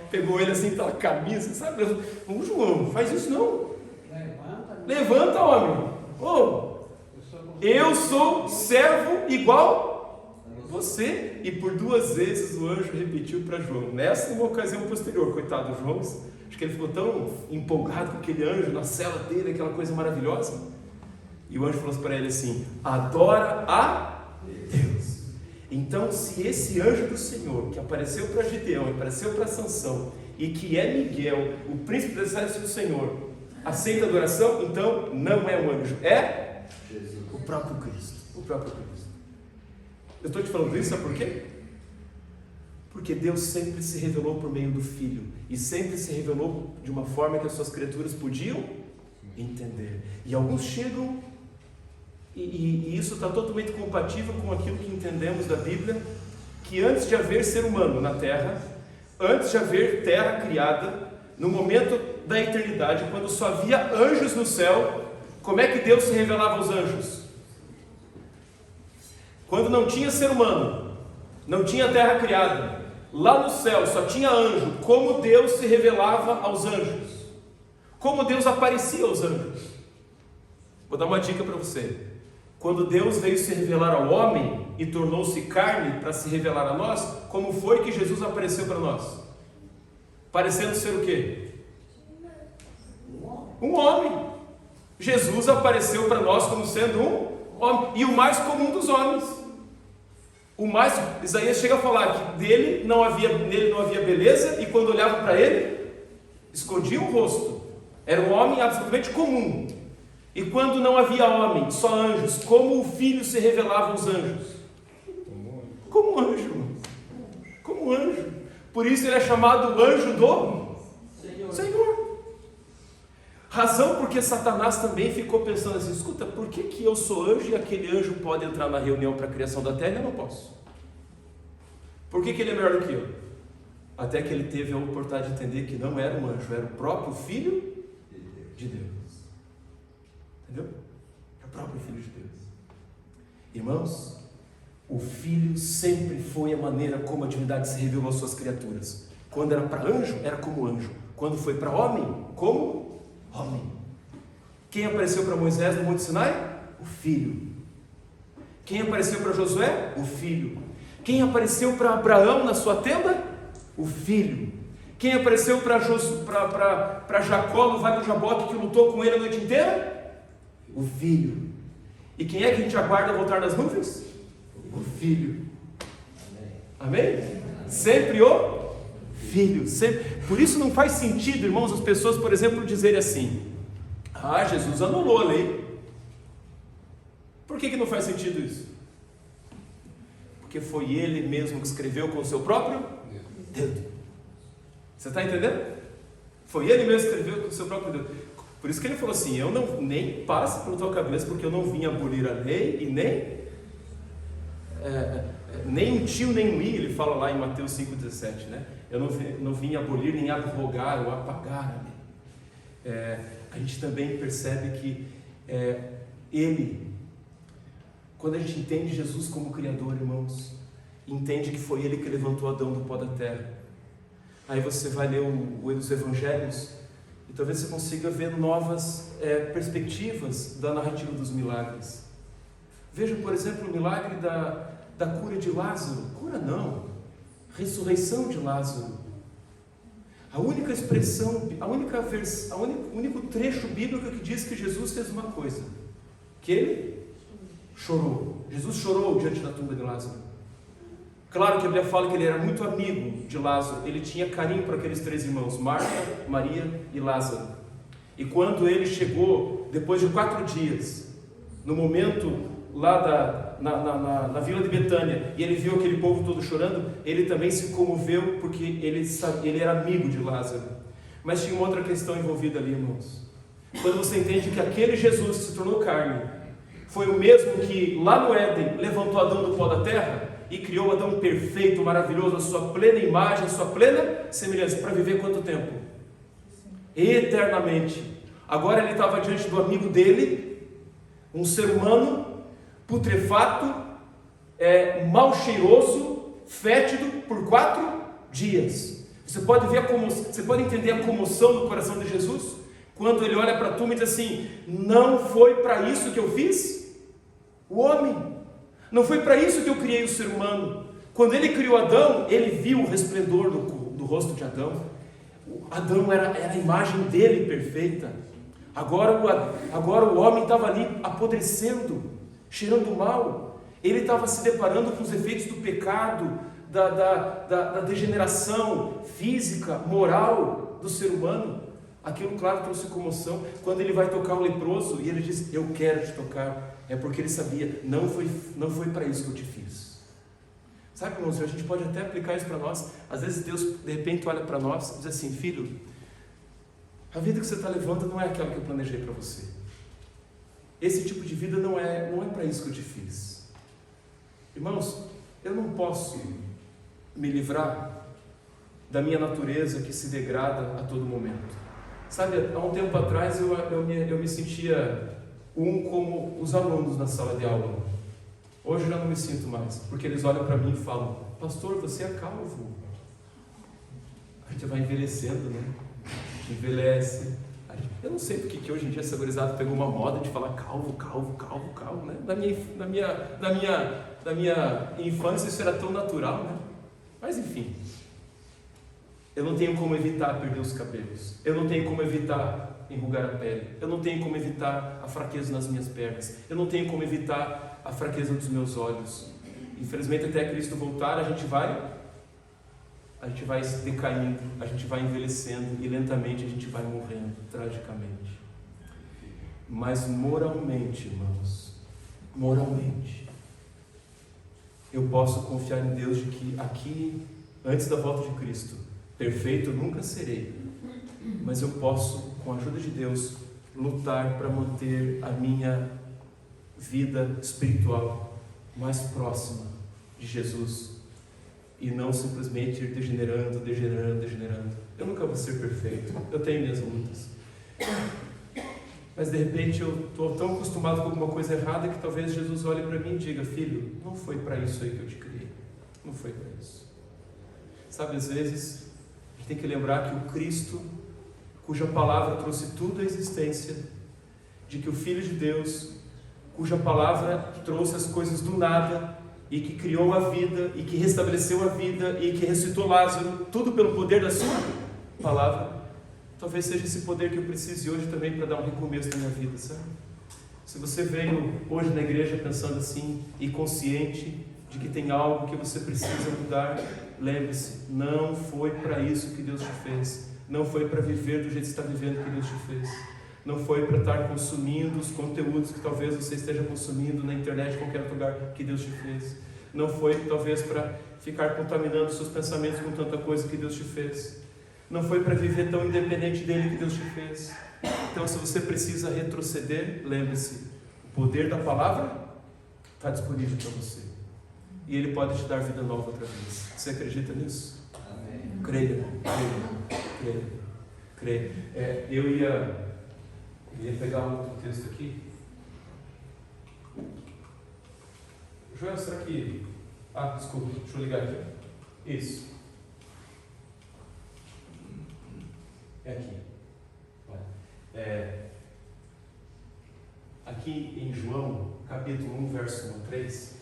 pegou ele assim pela camisa, sabe? Ô João, faz isso não. Levanta, homem. Eu sou servo igual você. E por 2 vezes o anjo repetiu para João. Nessa, uma ocasião posterior, coitado do João, acho que ele ficou tão empolgado com aquele anjo na cela dele, aquela coisa maravilhosa. E o anjo falou para ele assim: adora a Deus. Então, se esse anjo do Senhor, que apareceu para Gideão, apareceu para Sansão, e que é Miguel, o príncipe do exército do Senhor, aceita adoração, então não é um anjo, é Jesus, o próprio Cristo. O próprio Cristo. Eu estou te falando isso, sabe por quê? Porque Deus sempre se revelou por meio do Filho, e sempre se revelou de uma forma que as suas criaturas podiam entender. E alguns chegam, e isso está totalmente compatível com aquilo que entendemos da Bíblia, que antes de haver ser humano na terra, antes de haver terra criada, no momento da eternidade, quando só havia anjos no céu, como é que Deus se revelava aos anjos? Quando não tinha ser humano, não tinha terra criada, lá no céu só tinha anjo, como Deus se revelava aos anjos? Como Deus aparecia aos anjos? Vou dar uma dica para você. Quando Deus veio se revelar ao homem e tornou-se carne para se revelar a nós, como foi que Jesus apareceu para nós? Parecendo ser o quê? Um homem. Jesus apareceu para nós como sendo um homem, e o mais comum dos homens. Isaías chega a falar que nele não havia beleza, e quando olhavam para ele, escondia o rosto. Era um homem absolutamente comum. E quando não havia homem, só anjos, como o Filho se revelava aos anjos? Como um anjo. Como um anjo. Por isso ele é chamado anjo do Senhor. Razão porque Satanás também ficou pensando assim: escuta, por que eu sou anjo e aquele anjo pode entrar na reunião para a criação da terra e eu não posso? Por que ele é melhor do que eu? Até que ele teve a oportunidade de entender que não era um anjo, era o próprio Filho de Deus. Entendeu? É o próprio Filho de Deus. Irmãos, o Filho sempre foi a maneira como a divindade se revelou às suas criaturas. Quando era para anjo, era como anjo. Quando foi para homem, como homem. Quem apareceu para Moisés no Monte Sinai? O Filho. Quem apareceu para Josué? O Filho. Quem apareceu para Abraão na sua tenda? O Filho. Quem apareceu para Jacó no Vale do Jaboque, que lutou com ele a noite inteira? O Filho. E quem é que a gente aguarda voltar das nuvens? O Filho. Amém? Sempre o Filho. Sempre. Por isso não faz sentido, irmãos, as pessoas, por exemplo, dizerem assim: ah, Jesus anulou a lei. Por que não faz sentido isso? Porque foi ele mesmo que escreveu com o seu próprio dedo. Você está entendendo? Foi ele mesmo que escreveu com o seu próprio dedo. Por isso que ele falou assim: eu não nem passe pela tua cabeça, porque eu não vim abolir a lei e nem um tio nem um i, ele fala lá em Mateus 5,17, né? Eu não vim abolir nem abrogar ou apagar a lei. A gente também percebe que ele, quando a gente entende Jesus como Criador, irmãos, entende que foi ele que levantou Adão do pó da terra. Aí você vai ler os Evangelhos e talvez você consiga ver novas perspectivas da narrativa dos milagres. Veja, por exemplo, o milagre da cura de Lázaro. Cura não, ressurreição de Lázaro. A única expressão, o único trecho bíblico que diz que Jesus fez uma coisa, que ele chorou. Jesus chorou diante da tumba de Lázaro. Claro que a Bíblia fala que ele era muito amigo de Lázaro, ele tinha carinho por aqueles três irmãos, Marta, Maria e Lázaro. E quando ele chegou, depois de 4 dias, no momento lá na vila de Betânia, e ele viu aquele povo todo chorando, ele também se comoveu, porque ele era amigo de Lázaro. Mas tinha uma outra questão envolvida ali, irmãos. Quando você entende que aquele Jesus que se tornou carne, foi o mesmo que lá no Éden levantou Adão do pó da terra, e criou Adão perfeito, maravilhoso, a sua plena imagem, a sua plena semelhança, para viver quanto tempo? Eternamente. Agora ele estava diante do amigo dele, um ser humano, putrefato, mal cheiroso, fétido, por 4 dias. Você pode entender a comoção do coração de Jesus, quando ele olha para a tumba e diz assim: não foi para isso que eu fiz o homem. Não foi para isso que eu criei o ser humano. Quando ele criou Adão, ele viu o resplendor do rosto de Adão. Adão era a imagem dele perfeita. Agora o homem estava ali apodrecendo, cheirando mal. Ele estava se deparando com os efeitos do pecado, da degeneração física, moral do ser humano. Aquilo, claro, trouxe comoção. Quando ele vai tocar o leproso e ele diz: eu quero te tocar, é porque ele sabia, não foi para isso que eu te fiz. Sabe, irmãos, a gente pode até aplicar isso para nós. Às vezes Deus de repente olha para nós e diz assim: filho, a vida que você está levando não é aquela que eu planejei para você. Esse tipo de vida não é para isso que eu te fiz. Irmãos, eu não posso me livrar da minha natureza que se degrada a todo momento. Sabe, há um tempo atrás eu me sentia como os alunos na sala de aula. Hoje eu já não me sinto mais, porque eles olham para mim e falam: pastor, você é calvo. gente vai envelhecendo, né? Envelhece. Eu não sei porque que hoje em dia essa gurizada pegou uma moda de falar calvo, né? Na minha infância isso era tão natural, né? Mas enfim, eu não tenho como evitar perder os cabelos, eu não tenho como evitar enrugar a pele, eu não tenho como evitar a fraqueza nas minhas pernas, eu não tenho como evitar a fraqueza dos meus olhos. Infelizmente, até Cristo voltar, a gente vai decaindo, a gente vai envelhecendo e lentamente a gente vai morrendo, tragicamente. Mas moralmente, irmãos, eu posso confiar em Deus de que aqui, antes da volta de Cristo, perfeito eu nunca serei, mas eu posso, com a ajuda de Deus, lutar para manter a minha vida espiritual mais próxima de Jesus e não simplesmente ir degenerando. Eu nunca vou ser perfeito, eu tenho minhas lutas, mas de repente eu estou tão acostumado com alguma coisa errada que talvez Jesus olhe para mim e diga: filho, não foi para isso aí que eu te criei, não foi para isso. Sabe, às vezes a gente tem que lembrar que o Cristo, cuja palavra trouxe tudo à existência, de que o Filho de Deus, cuja palavra trouxe as coisas do nada e que criou a vida e que restabeleceu a vida e que ressuscitou Lázaro, tudo pelo poder da sua palavra, talvez seja esse poder que eu precise hoje também para dar um recomeço na minha vida, sabe? Se você veio hoje na igreja pensando assim e consciente de que tem algo que você precisa mudar, lembre-se, não foi para isso que Deus te fez, não foi para viver do jeito que você está vivendo que Deus te fez, não foi para estar consumindo os conteúdos que talvez você esteja consumindo na internet, em qualquer lugar que Deus te fez, não foi talvez para ficar contaminando seus pensamentos com tanta coisa que Deus te fez, não foi para viver tão independente dele que Deus te fez. Então, se você precisa retroceder, lembre-se, o poder da palavra está disponível para você e ele pode te dar vida nova outra vez. Você acredita nisso? Amém. Creia. Eu ia pegar um outro texto aqui. Joel, será que... desculpa, deixa eu ligar aqui. Isso. É aqui. Olha. Aqui em João, capítulo 1, verso 1 a 3,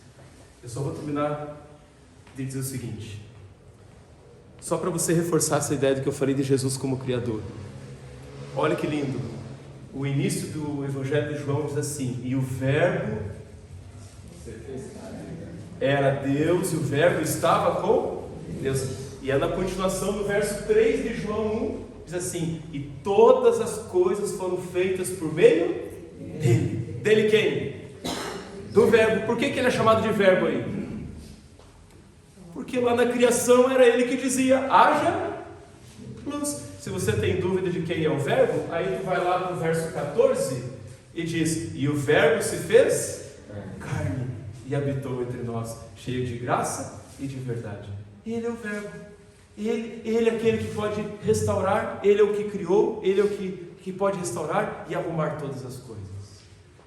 eu só vou terminar de dizer o seguinte. Só para você reforçar essa ideia do que eu falei de Jesus como Criador. Olha que lindo. O início do Evangelho de João diz assim: e o Verbo era Deus, e o Verbo estava com Deus. E é na continuação do verso 3 de João 1, diz assim: e todas as coisas foram feitas por meio dele. Dele quem? Do Verbo. Por que ele é chamado de Verbo aí? Porque lá na criação era ele que dizia: haja luz. Se você tem dúvida de quem é o Verbo, aí tu vai lá no verso 14 e diz: e o Verbo se fez carne e habitou entre nós, cheio de graça e de verdade. Ele é o Verbo. Ele é aquele que pode restaurar, ele é o que criou, ele é o que pode restaurar e arrumar todas as coisas.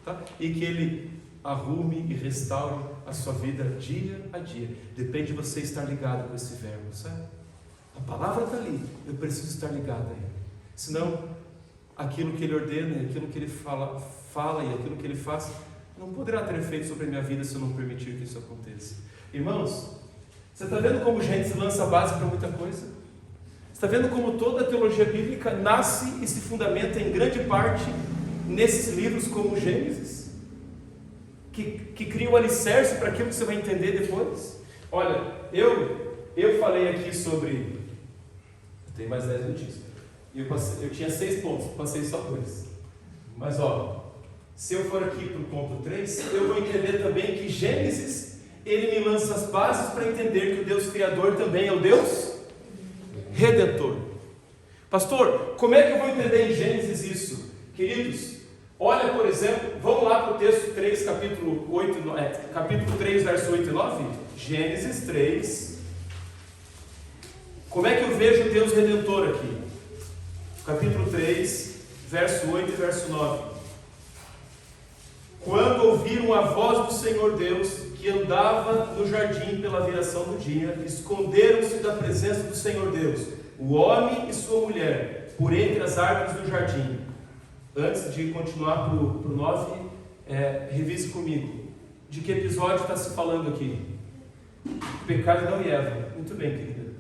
Tá? E que ele arrume e restaure a sua vida dia a dia. Depende de você estar ligado com esse Verbo, sabe? A palavra está ali, eu preciso estar ligado a ele. Senão, aquilo que ele ordena, aquilo que ele fala e aquilo que ele faz, não poderá ter efeito sobre a minha vida se eu não permitir que isso aconteça. Irmãos, você está vendo como Gênesis lança a base para muita coisa? Você está vendo como toda a teologia bíblica nasce e se fundamenta em grande parte nesses livros como Gênesis, que cria o alicerce para aquilo que você vai entender depois? Olha, eu falei aqui sobre... Tem mais 10 minutos. Eu tinha 6 pontos, passei só 2. Mas se eu for aqui para o ponto 3, eu vou entender também que Gênesis, ele me lança as bases para entender que o Deus Criador também é o Deus Redentor. Pastor, como é que eu vou entender em Gênesis isso? Queridos, olha, por exemplo, vamos lá para o texto 3, capítulo 3, verso 8 e 9. Gênesis 3. Como é que eu vejo o Deus Redentor aqui? Capítulo 3, verso 8 e verso 9. Quando ouviram a voz do Senhor Deus, que andava no jardim pela viração do dia, esconderam-se da presença do Senhor Deus, o homem e sua mulher, por entre as árvores do jardim. Antes de continuar para o 9, revise comigo. De que episódio está se falando aqui? Pecado de Adão e Eva. Muito bem, querida.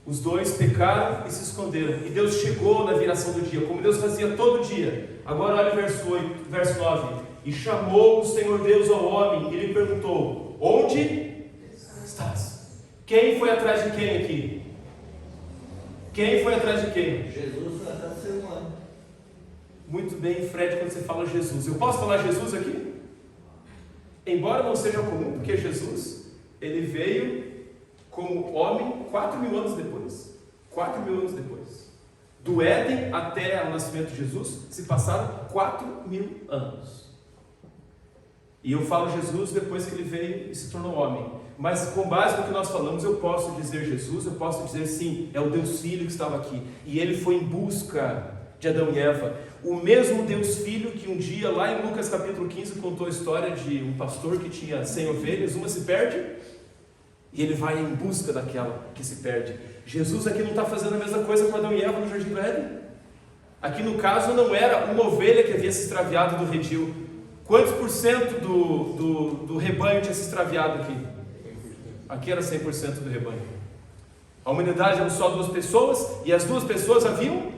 Os dois pecaram e se esconderam. E Deus chegou na viração do dia, como Deus fazia todo dia. Agora olha o verso 9. E chamou o Senhor Deus ao homem e lhe perguntou: onde estás? Quem foi atrás de quem aqui? Quem foi atrás de quem? Jesus foi atrás do ser humano. Muito bem, Fred, quando você fala Jesus. Eu posso falar Jesus aqui? Embora não seja comum, porque Jesus, ele veio como homem 4.000 anos depois. 4.000 anos depois. Do Éden até o nascimento de Jesus, se passaram 4.000 anos. E eu falo Jesus depois que ele veio e se tornou homem. Mas com base no que nós falamos, eu posso dizer Jesus, eu posso dizer sim, é o Deus Filho que estava aqui. E ele foi em busca de Adão e Eva. O mesmo Deus Filho que um dia, lá em Lucas capítulo 15, contou a história de um pastor que tinha 100 ovelhas, uma se perde, e ele vai em busca daquela que se perde. Jesus aqui não está fazendo a mesma coisa com Adão e Eva no Jardim do Éden. Aqui no caso não era uma ovelha que havia se extraviado do redil. Quantos por cento do rebanho tinha se extraviado aqui? Aqui era 100% do rebanho. A humanidade eram só 2 pessoas, e as 2 pessoas haviam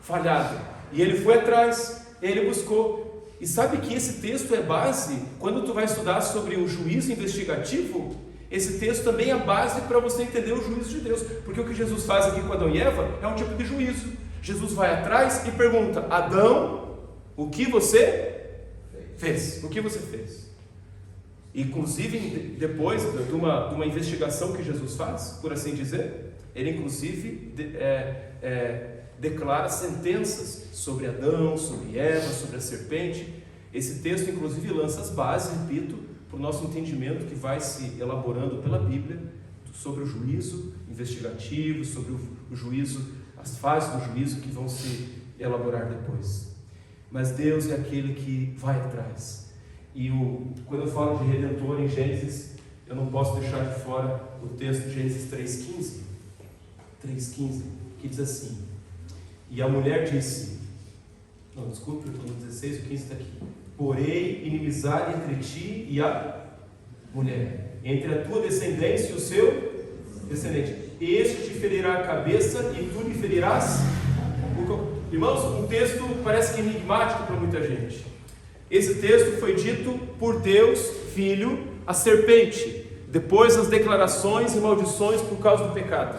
falhado. E ele foi atrás, ele buscou. E sabe que esse texto é base, quando tu vai estudar sobre o juízo investigativo, esse texto também é base para você entender o juízo de Deus. Porque o que Jesus faz aqui com Adão e Eva é um tipo de juízo. Jesus vai atrás e pergunta: Adão, o que você fez? O que você fez? Inclusive, depois de uma investigação que Jesus faz, por assim dizer, ele inclusive declara sentenças sobre Adão, sobre Eva, sobre a serpente. Esse texto inclusive lança as bases, repito, para o nosso entendimento que vai se elaborando pela Bíblia sobre o juízo investigativo, sobre o juízo, as fases do juízo que vão se elaborar depois. Mas Deus é aquele que vai atrás. E quando eu falo de Redentor em Gênesis, eu não posso deixar de fora o texto de Gênesis 3,15, que diz assim: e a mulher disse, não, desculpe, eu estou no 16, o 15 está aqui: porém inimizade entre ti e a mulher, entre a tua descendência e o seu descendente, este te ferirá a cabeça e tu lhe ferirás o calcanhar. Irmãos, um texto parece que enigmático para muita gente. Esse texto foi dito por Deus Filho à serpente, depois das declarações e maldições por causa do pecado.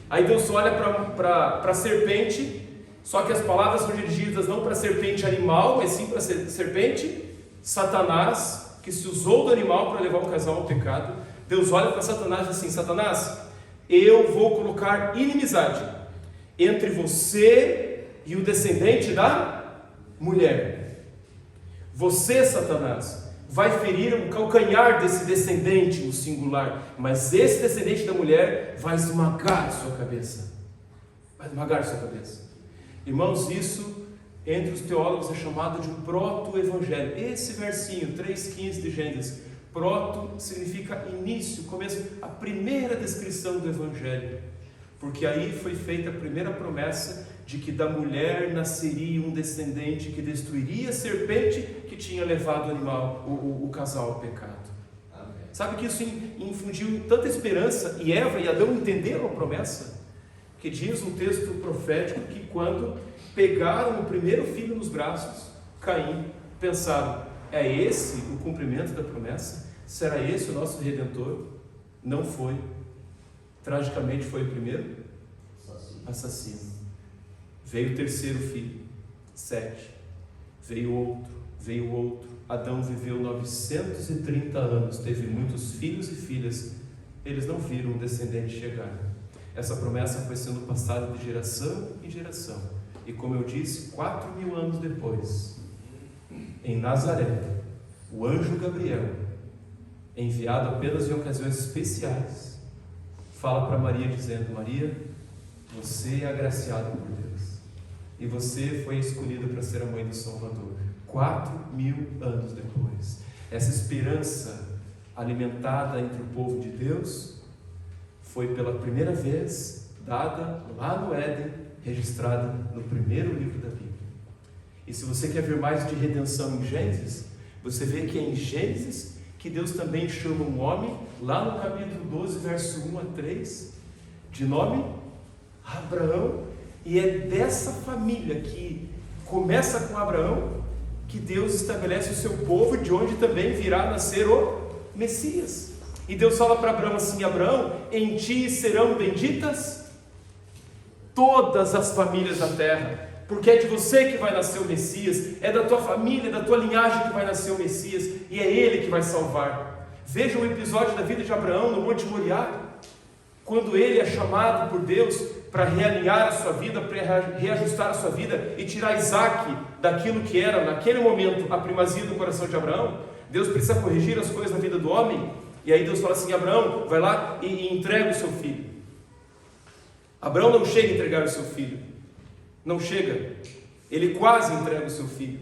Aí Deus olha para a serpente, só que as palavras são dirigidas não para a serpente animal, mas sim para a serpente Satanás, que se usou do animal para levar o casal ao pecado. Deus olha para Satanás e diz assim: Satanás, eu vou colocar inimizade entre você e o descendente da mulher. Você, Satanás, vai ferir o calcanhar desse descendente, no singular, mas esse descendente da mulher vai esmagar a sua cabeça. Vai esmagar a sua cabeça. Irmãos, isso entre os teólogos é chamado de um proto-evangelho. Esse versinho 3,15 de Gênesis, proto significa início, começo, a primeira descrição do evangelho, porque aí foi feita a primeira promessa de que da mulher nasceria um descendente que destruiria a serpente que tinha levado o animal, o casal ao pecado. Amém. Sabe que isso infundiu tanta esperança, e Eva e Adão entenderam a promessa, que diz um texto profético que quando pegaram o primeiro filho nos braços, Caim, pensaram: é esse o cumprimento da promessa? Será esse o nosso Redentor? Não foi. Tragicamente foi o primeiro assassino. Veio o terceiro filho, 7. Veio outro. Adão viveu 930 anos, teve muitos filhos e filhas. Eles não viram um descendente chegar. Essa promessa foi sendo passada de geração em geração. E como eu disse, 4.000 anos depois, em Nazaré, o anjo Gabriel, enviado apenas em ocasiões especiais, fala para Maria dizendo: Maria, você é agraciada por Deus. E você foi escolhida para ser a mãe do Salvador. 4.000 anos depois. Essa esperança alimentada entre o povo de Deus foi pela primeira vez dada lá no Éden, registrada no primeiro livro da Bíblia. E se você quer ver mais de redenção em Gênesis, você vê que é em Gênesis que Deus também chama um homem, lá no capítulo 12, verso 1 a 3, de nome Abraão, e é dessa família que começa com Abraão que Deus estabelece o seu povo, de onde também virá nascer o Messias. E Deus fala para Abraão assim: Abraão, em ti serão benditas todas as famílias da terra, porque é de você que vai nascer o Messias, é da tua família, da tua linhagem que vai nascer o Messias, e é Ele que vai salvar. Veja o episódio da vida de Abraão no Monte Moriá, quando ele é chamado por Deus para realinhar a sua vida, para reajustar a sua vida e tirar Isaac daquilo que era naquele momento a primazia do coração de Abraão. Deus precisa corrigir as coisas na vida do homem, e aí Deus fala assim: Abraão, vai lá e entrega o seu filho. Abraão não chega a entregar o seu filho, não chega, ele quase entrega o seu filho,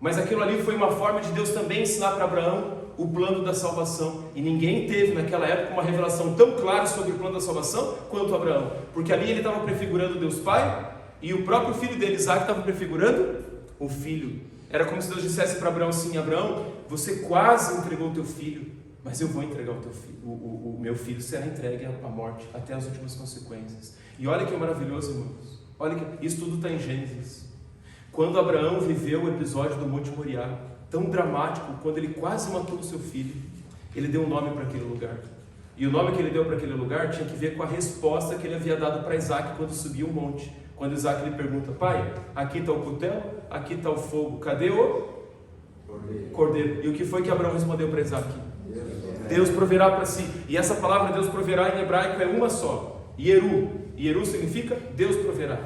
mas aquilo ali foi uma forma de Deus também ensinar para Abraão o plano da salvação, e ninguém teve naquela época uma revelação tão clara sobre o plano da salvação quanto Abraão, porque ali ele estava prefigurando Deus Pai, e o próprio filho dele, Isaac, estava prefigurando o filho. Era como se Deus dissesse para Abraão assim: Abraão, você quase entregou o teu filho, mas eu vou entregar o teu filho, o meu filho será entregue à morte, até as últimas consequências. E olha que maravilhoso, irmãos, olha que isso tudo está em Gênesis. Quando Abraão viveu o episódio do Monte Moriá, tão dramático, quando ele quase matou o seu filho, ele deu um nome para aquele lugar, e o nome que ele deu para aquele lugar tinha que ver com a resposta que ele havia dado para Isaac quando subiu o monte. Quando Isaac lhe pergunta: pai, aqui está o cutelo, aqui está o fogo, cadê o cordeiro? E o que foi que Abraão respondeu para Isaac? Deus proverá para si. E essa palavra Deus proverá em hebraico é uma só, Yeru. Yeru significa Deus proverá.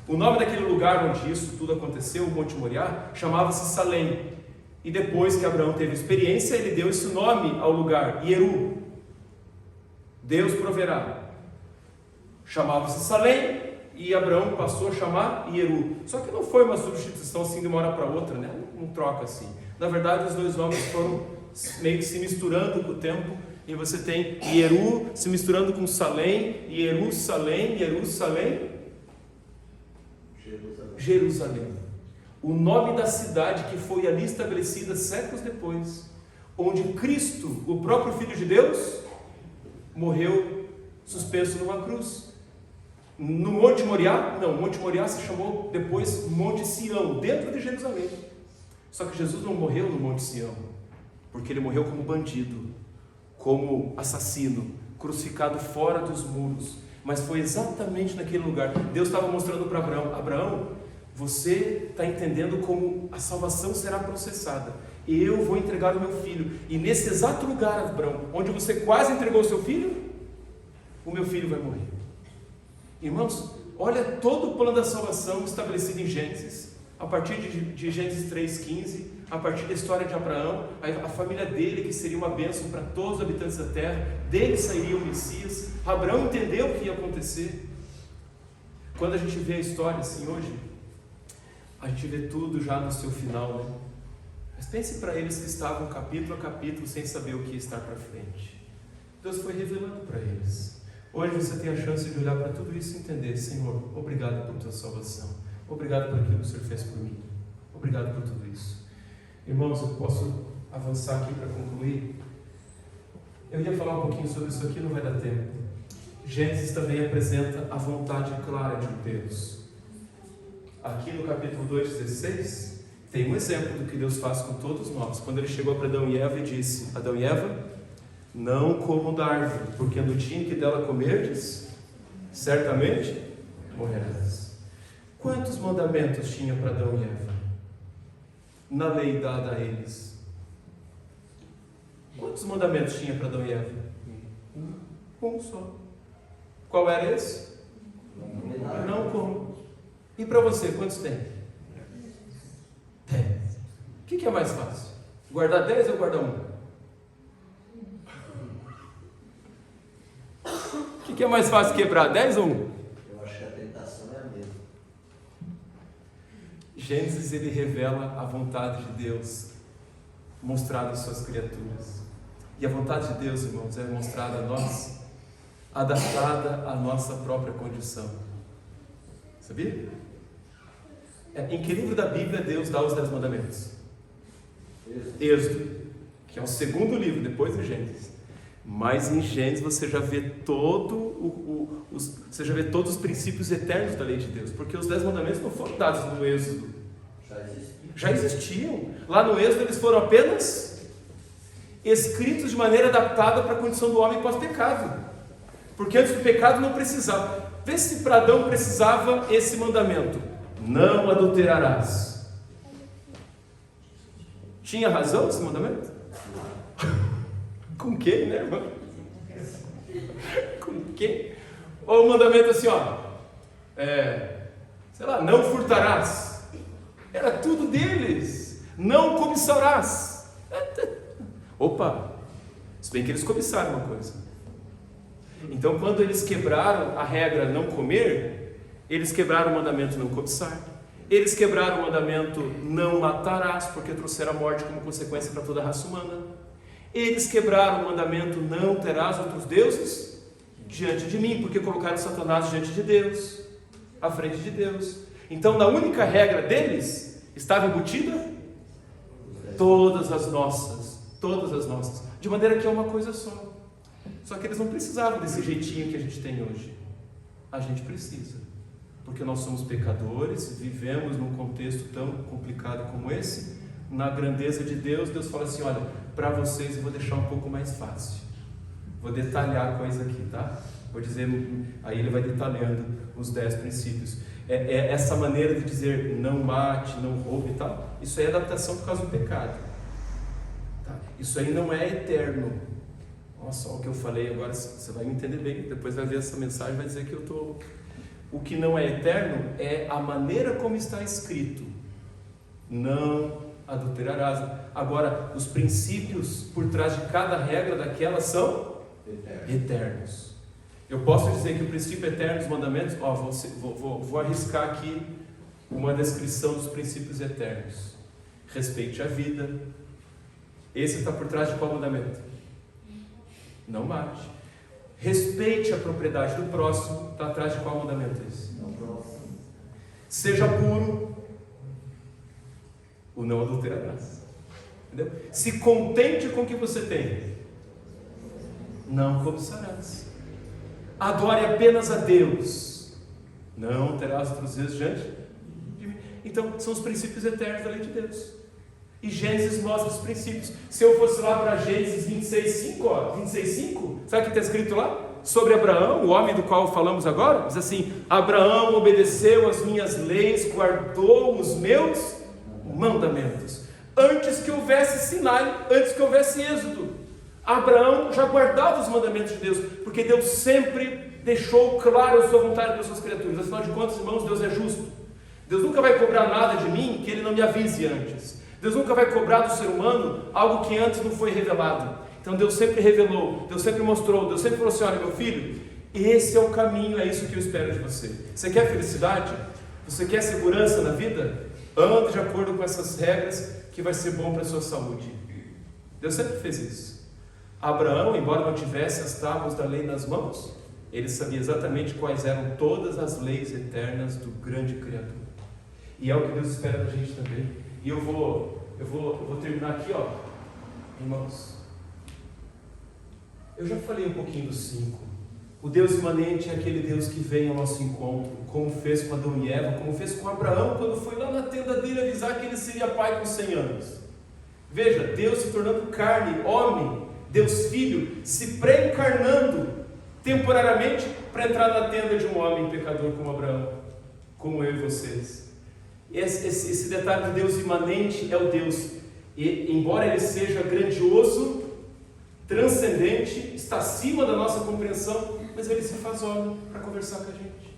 O nome daquele lugar onde isso tudo aconteceu, o Monte Moriá, chamava-se Salém. E depois que Abraão teve experiência, ele deu esse nome ao lugar, Yeru. Deus proverá. Chamava-se Salém, e Abraão passou a chamar Yeru. Só que não foi uma substituição assim de uma hora para outra, né? Não troca assim. Na verdade, os dois nomes foram meio que se misturando com o tempo, e você tem Yeru se misturando com Salém, Jerusalém, Jerusalém. O nome da cidade que foi ali estabelecida séculos depois, onde Cristo, o próprio Filho de Deus, morreu suspenso numa cruz. No Monte Moriá, não, Monte Moriá se chamou depois Monte Sião, dentro de Jerusalém. Só que Jesus não morreu no Monte Sião, porque ele morreu como bandido, como assassino, crucificado fora dos muros. Mas foi exatamente naquele lugar. Deus estava mostrando para Abraão: Abraão, você está entendendo como a salvação será processada. Eu vou entregar o meu filho. E nesse exato lugar, Abraão, onde você quase entregou o seu filho, o meu filho vai morrer. Irmãos, olha todo o plano da salvação estabelecido em Gênesis, a partir de Gênesis 3,15, a partir da história de Abraão, a família dele, que seria uma bênção para todos os habitantes da terra, dele sairia o Messias. Abraão entendeu o que ia acontecer. Quando a gente vê a história assim hoje, a gente vê tudo já no seu final, né? Mas pense para eles que estavam capítulo a capítulo sem saber o que ia estar para frente. Deus foi revelando para eles. Hoje você tem a chance de olhar para tudo isso e entender: Senhor, obrigado por tua salvação, obrigado por aquilo que o Senhor fez por mim, obrigado por tudo isso. Irmãos, eu posso avançar aqui para concluir? Eu ia falar um pouquinho sobre isso aqui, não vai dar tempo. Gênesis também apresenta a vontade clara de Deus. Aqui no capítulo 2,16, tem um exemplo do que Deus faz com todos nós. Quando ele chegou para Adão e Eva e disse: Adão e Eva, não comam da árvore, porque no dia em que dela comerdes, certamente morrerás. Quantos mandamentos tinha para Adão e Eva na lei dada a eles? Quantos mandamentos tinha para Adão e Eva? Um só. Qual era esse? Não como. E para você, quantos tem? 10. O que é mais fácil? Guardar 10 ou guardar 1? O que é mais fácil quebrar, 10 ou 1? Eu acho que a tentação é a mesma. Gênesis, ele revela a vontade de Deus mostrada às suas criaturas. E a vontade de Deus, irmãos, é mostrada a nós adaptada à nossa própria condição. Sabia? Em que livro da Bíblia Deus dá os 10 mandamentos? Êxodo, que é o segundo livro, depois de Gênesis. Mas em Gênesis você já vê você já vê todos os princípios eternos da lei de Deus, porque os 10 mandamentos não foram dados no Êxodo. Já existiam. Lá no Êxodo eles foram apenas escritos de maneira adaptada para a condição do homem pós-pecado. Porque antes do pecado não precisava. Vê se para Adão precisava esse mandamento: não adulterarás. Tinha razão esse mandamento? Com quem, né, irmão? Com quem? Ou o mandamento assim, ó, sei lá, não furtarás. Era tudo deles. Não cobiçarás. Opa, se bem que eles cobiçaram uma coisa. Então, quando eles quebraram a regra não comer, eles quebraram o mandamento não cobiçar. Eles quebraram o mandamento não matarás, porque trouxeram a morte como consequência para toda a raça humana. Eles quebraram o mandamento não terás outros deuses diante de mim, porque colocaram Satanás diante de Deus, à frente de Deus. Então, na única regra deles estava embutida todas as nossas, de maneira que é uma coisa só. Só que eles não precisavam desse jeitinho que a gente tem hoje. A gente precisa, porque nós somos pecadores, vivemos num contexto tão complicado como esse. Na grandeza de Deus, Deus fala assim: olha, para vocês eu vou deixar um pouco mais fácil, vou detalhar a coisa aqui, tá? Vou dizer, aí ele vai detalhando os 10 princípios. Essa maneira de dizer não mate, não roube e tal, isso aí é adaptação por causa do pecado, tá? Isso aí não é eterno. Nossa, olha o que eu falei agora, você vai me entender bem, depois vai ver essa mensagem e vai dizer que eu estou... O que não é eterno é a maneira como está escrito: não adulterarás. Agora, os princípios por trás de cada regra daquela são eternos. Eu posso dizer que o princípio eterno dos mandamentos, vou arriscar aqui uma descrição dos princípios eternos: respeite a vida. Esse está por trás de qual mandamento? Não mate. Respeite a propriedade do próximo. Está atrás de qual mandamento esse? Seja puro. O não adulterarás. Entendeu? Se contente com o que você tem. Não cobiçarás. Adore apenas a Deus. Não terás outros deuses diante de mim. Então, são os princípios eternos da lei de Deus. E Gênesis mostra os princípios. Se eu fosse lá para Gênesis 26:5, sabe o que está escrito lá? Sobre Abraão, o homem do qual falamos agora, diz assim: Abraão obedeceu as minhas leis, guardou os meus mandamentos. Antes que houvesse Sinai, antes que houvesse Êxodo, Abraão já guardava os mandamentos de Deus, porque Deus sempre deixou claro a sua vontade para as suas criaturas. Afinal de contas, irmãos, Deus é justo. Deus nunca vai cobrar nada de mim que Ele não me avise antes. Deus nunca vai cobrar do ser humano algo que antes não foi revelado. Então Deus sempre revelou, Deus sempre mostrou, Deus sempre falou assim: olha, meu filho, esse é o caminho, é isso que eu espero de você. Você quer felicidade? Você quer segurança na vida? Ande de acordo com essas regras, que vai ser bom para a sua saúde. Deus sempre fez isso. Abraão, embora não tivesse as tábuas da lei nas mãos, ele sabia exatamente quais eram todas as leis eternas do grande Criador. E é o que Deus espera da gente também. E eu vou terminar aqui, ó, irmãos. Eu já falei um pouquinho dos 5. O Deus imanente é aquele Deus que vem ao nosso encontro, como fez com Adão e Eva, como fez com Abraão, quando foi lá na tenda dele avisar que ele seria pai com 100 anos. Veja, Deus se tornando carne, homem, Deus Filho, se pré-encarnando temporariamente para entrar na tenda de um homem pecador como Abraão, como eu e vocês. Esse detalhe de Deus imanente é o Deus, e embora Ele seja grandioso, transcendente, está acima da nossa compreensão, mas Ele se faz homem para conversar com a gente.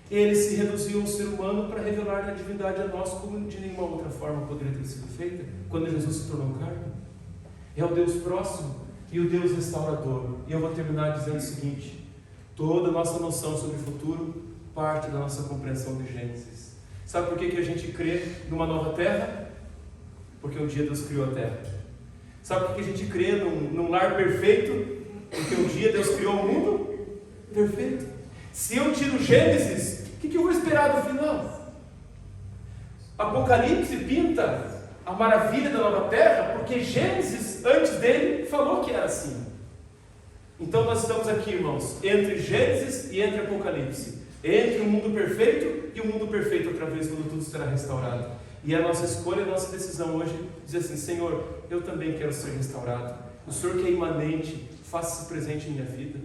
Ele se reduziu ao ser humano para revelar a divindade a nós como de nenhuma outra forma poderia ter sido feita quando Jesus se tornou carne. É o Deus próximo e o Deus restaurador. E eu vou terminar dizendo o seguinte: toda a nossa noção sobre o futuro parte da nossa compreensão de Gênesis. Sabe por que a gente crê numa nova terra? Porque um dia Deus criou a terra. Sabe por que a gente crê num lar perfeito? Porque um dia Deus criou o mundo perfeito. Se eu tiro Gênesis, o que eu vou esperar do final? Apocalipse pinta a maravilha da nova terra, porque Gênesis, antes dele, falou que era assim. Então nós estamos aqui, irmãos, entre Gênesis e entre Apocalipse, entre o mundo perfeito e o mundo perfeito outra vez, quando tudo será restaurado. E a nossa escolha, a nossa decisão hoje, dizer assim: Senhor, eu também quero ser restaurado. O Senhor que é imanente, faça-se presente em minha vida.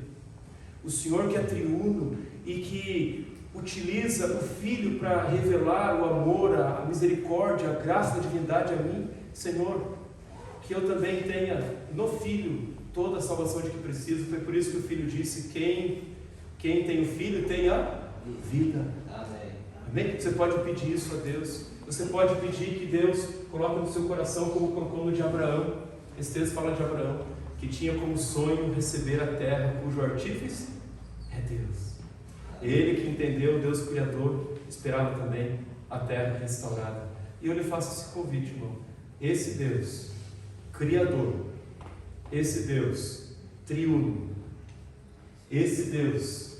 O Senhor que é triuno e que utiliza o Filho para revelar o amor, a misericórdia, a graça da divindade a mim, Senhor, que eu também tenha no Filho toda a salvação de que preciso. Foi por isso que o Filho disse: quem tem o Filho tem a vida. Amém. Amém? Você pode pedir isso a Deus. Você pode pedir que Deus coloque no seu coração, como colocou no de Abraão. Esse texto fala de Abraão, que tinha como sonho receber a terra, cujo artífice é Deus. Ele que entendeu, Deus Criador, esperava também a terra restaurada. E eu lhe faço esse convite, irmão. Esse Deus Criador, esse Deus triuno, esse Deus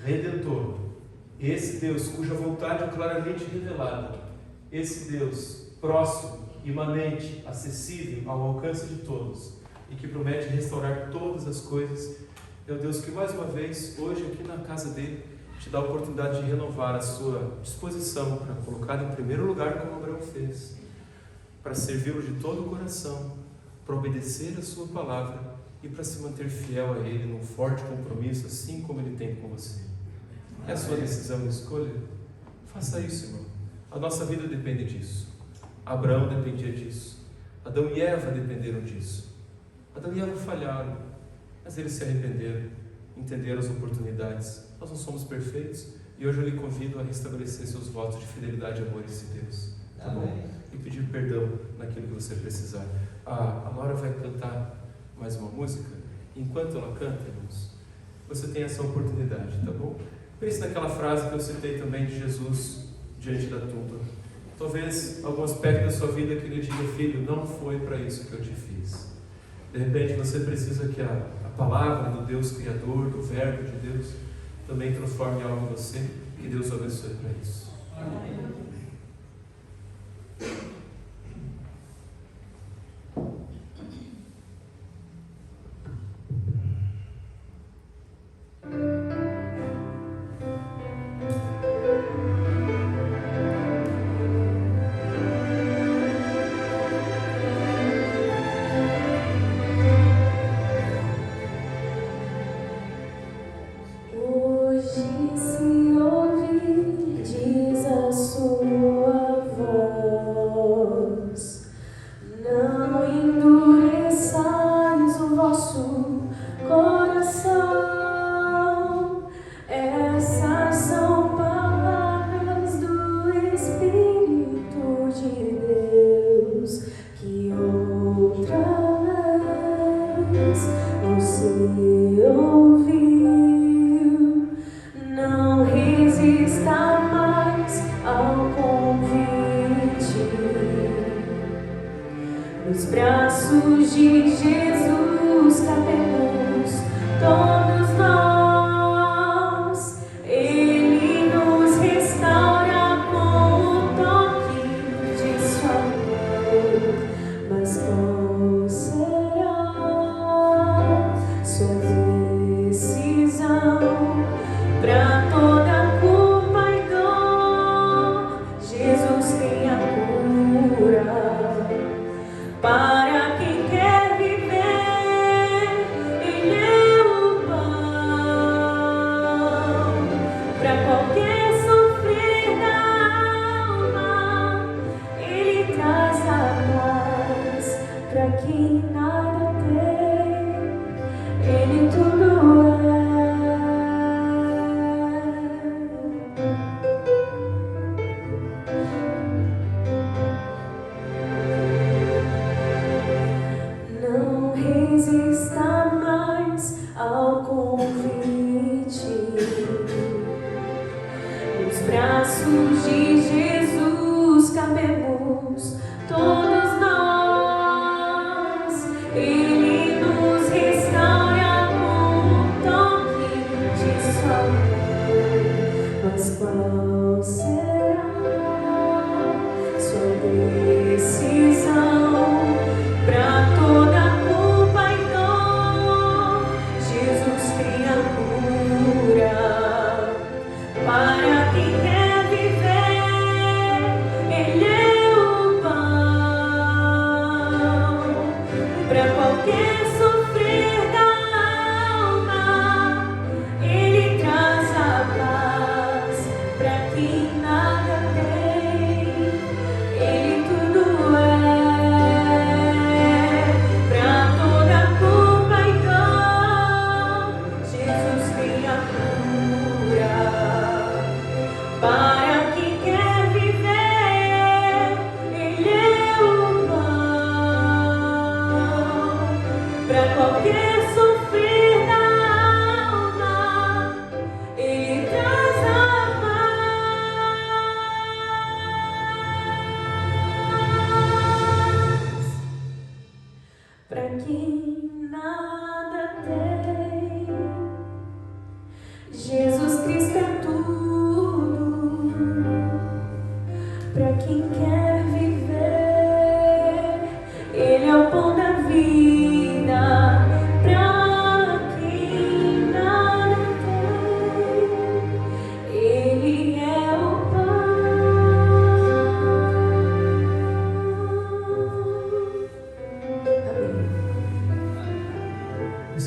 Redentor, esse Deus cuja vontade é claramente revelada, esse Deus próximo, imanente, acessível, ao alcance de todos, e que promete restaurar todas as coisas, é o Deus que mais uma vez, hoje aqui na casa dele, te dá a oportunidade de renovar a sua disposição para colocar em primeiro lugar, como Abraão fez, para servi-lo de todo o coração, para obedecer a sua palavra e para se manter fiel a ele num forte compromisso, assim como ele tem com você. É a sua decisão e escolha? Faça isso, irmão. A nossa vida depende disso. Abraão dependia disso. Adão e Eva dependeram disso. Adão e Eva falharam, mas eles se arrependeram, entenderam as oportunidades. Nós não somos perfeitos e hoje eu lhe convido a restabelecer seus votos de fidelidade e amor a esse Deus. Tá bom? E pedir perdão naquilo que você precisar. A Laura vai cantar mais uma música. Enquanto ela canta, irmãos, você tem essa oportunidade, tá bom? Pense naquela frase que eu citei também de Jesus diante da tumba. Talvez algum aspecto da sua vida que ele diga: filho, não foi para isso que eu te fiz. De repente você precisa que a palavra do Deus Criador, do Verbo de Deus, também transforme algo em você. Que Deus o abençoe para isso. Amém. Todos nós, Ele nos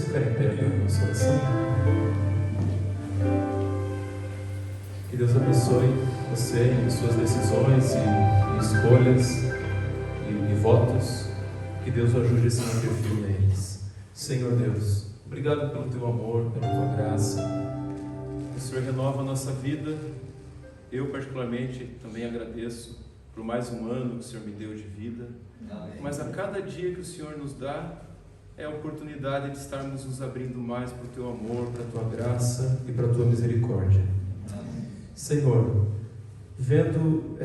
ficar em pé na nossa oração? Que Deus abençoe você em suas decisões e escolhas e votos. Que Deus o ajude a se manter firme neles. Senhor Deus, obrigado pelo teu amor, pela tua graça. O Senhor renova a nossa vida. Eu particularmente também agradeço por mais um ano que o Senhor me deu de vida. Mas a cada dia que o Senhor nos dá é a oportunidade de estarmos nos abrindo mais para o teu amor, para a tua graça e para a tua misericórdia. Senhor, vendo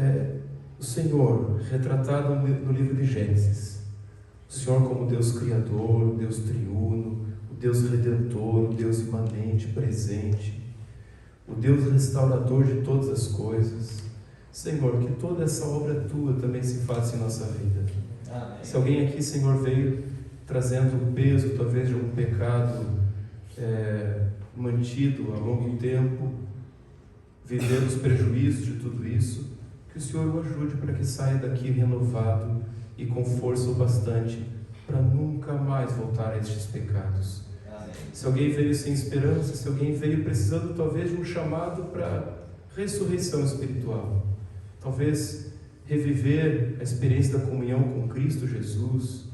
o Senhor retratado no livro de Gênesis, o Senhor como Deus Criador, o Deus triuno, o Deus Redentor, o Deus imanente, presente, o Deus restaurador de todas as coisas. Senhor, que toda essa obra tua também se faça em nossa vida. Amém. Se alguém aqui, Senhor, veio trazendo o peso, talvez, de um pecado mantido há longo tempo, vivendo os prejuízos de tudo isso, que o Senhor o ajude para que saia daqui renovado e com força o bastante para nunca mais voltar a estes pecados. Amém. Se alguém veio sem esperança, se alguém veio precisando talvez de um chamado para ressurreição espiritual, talvez reviver a experiência da comunhão com Cristo Jesus,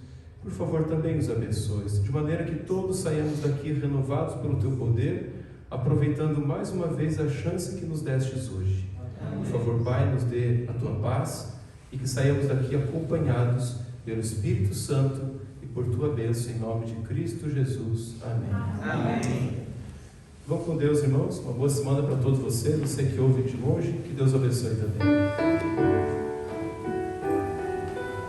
por favor, também nos abençoe, de maneira que todos saiamos daqui renovados pelo teu poder, aproveitando mais uma vez a chance que nos destes hoje. Por favor, Pai, nos dê a tua paz e que saiamos daqui acompanhados pelo Espírito Santo e por tua bênção, em nome de Cristo Jesus. Amém. Amém. Vão com Deus, irmãos. Uma boa semana para todos vocês. Você que ouve de longe, que Deus abençoe também.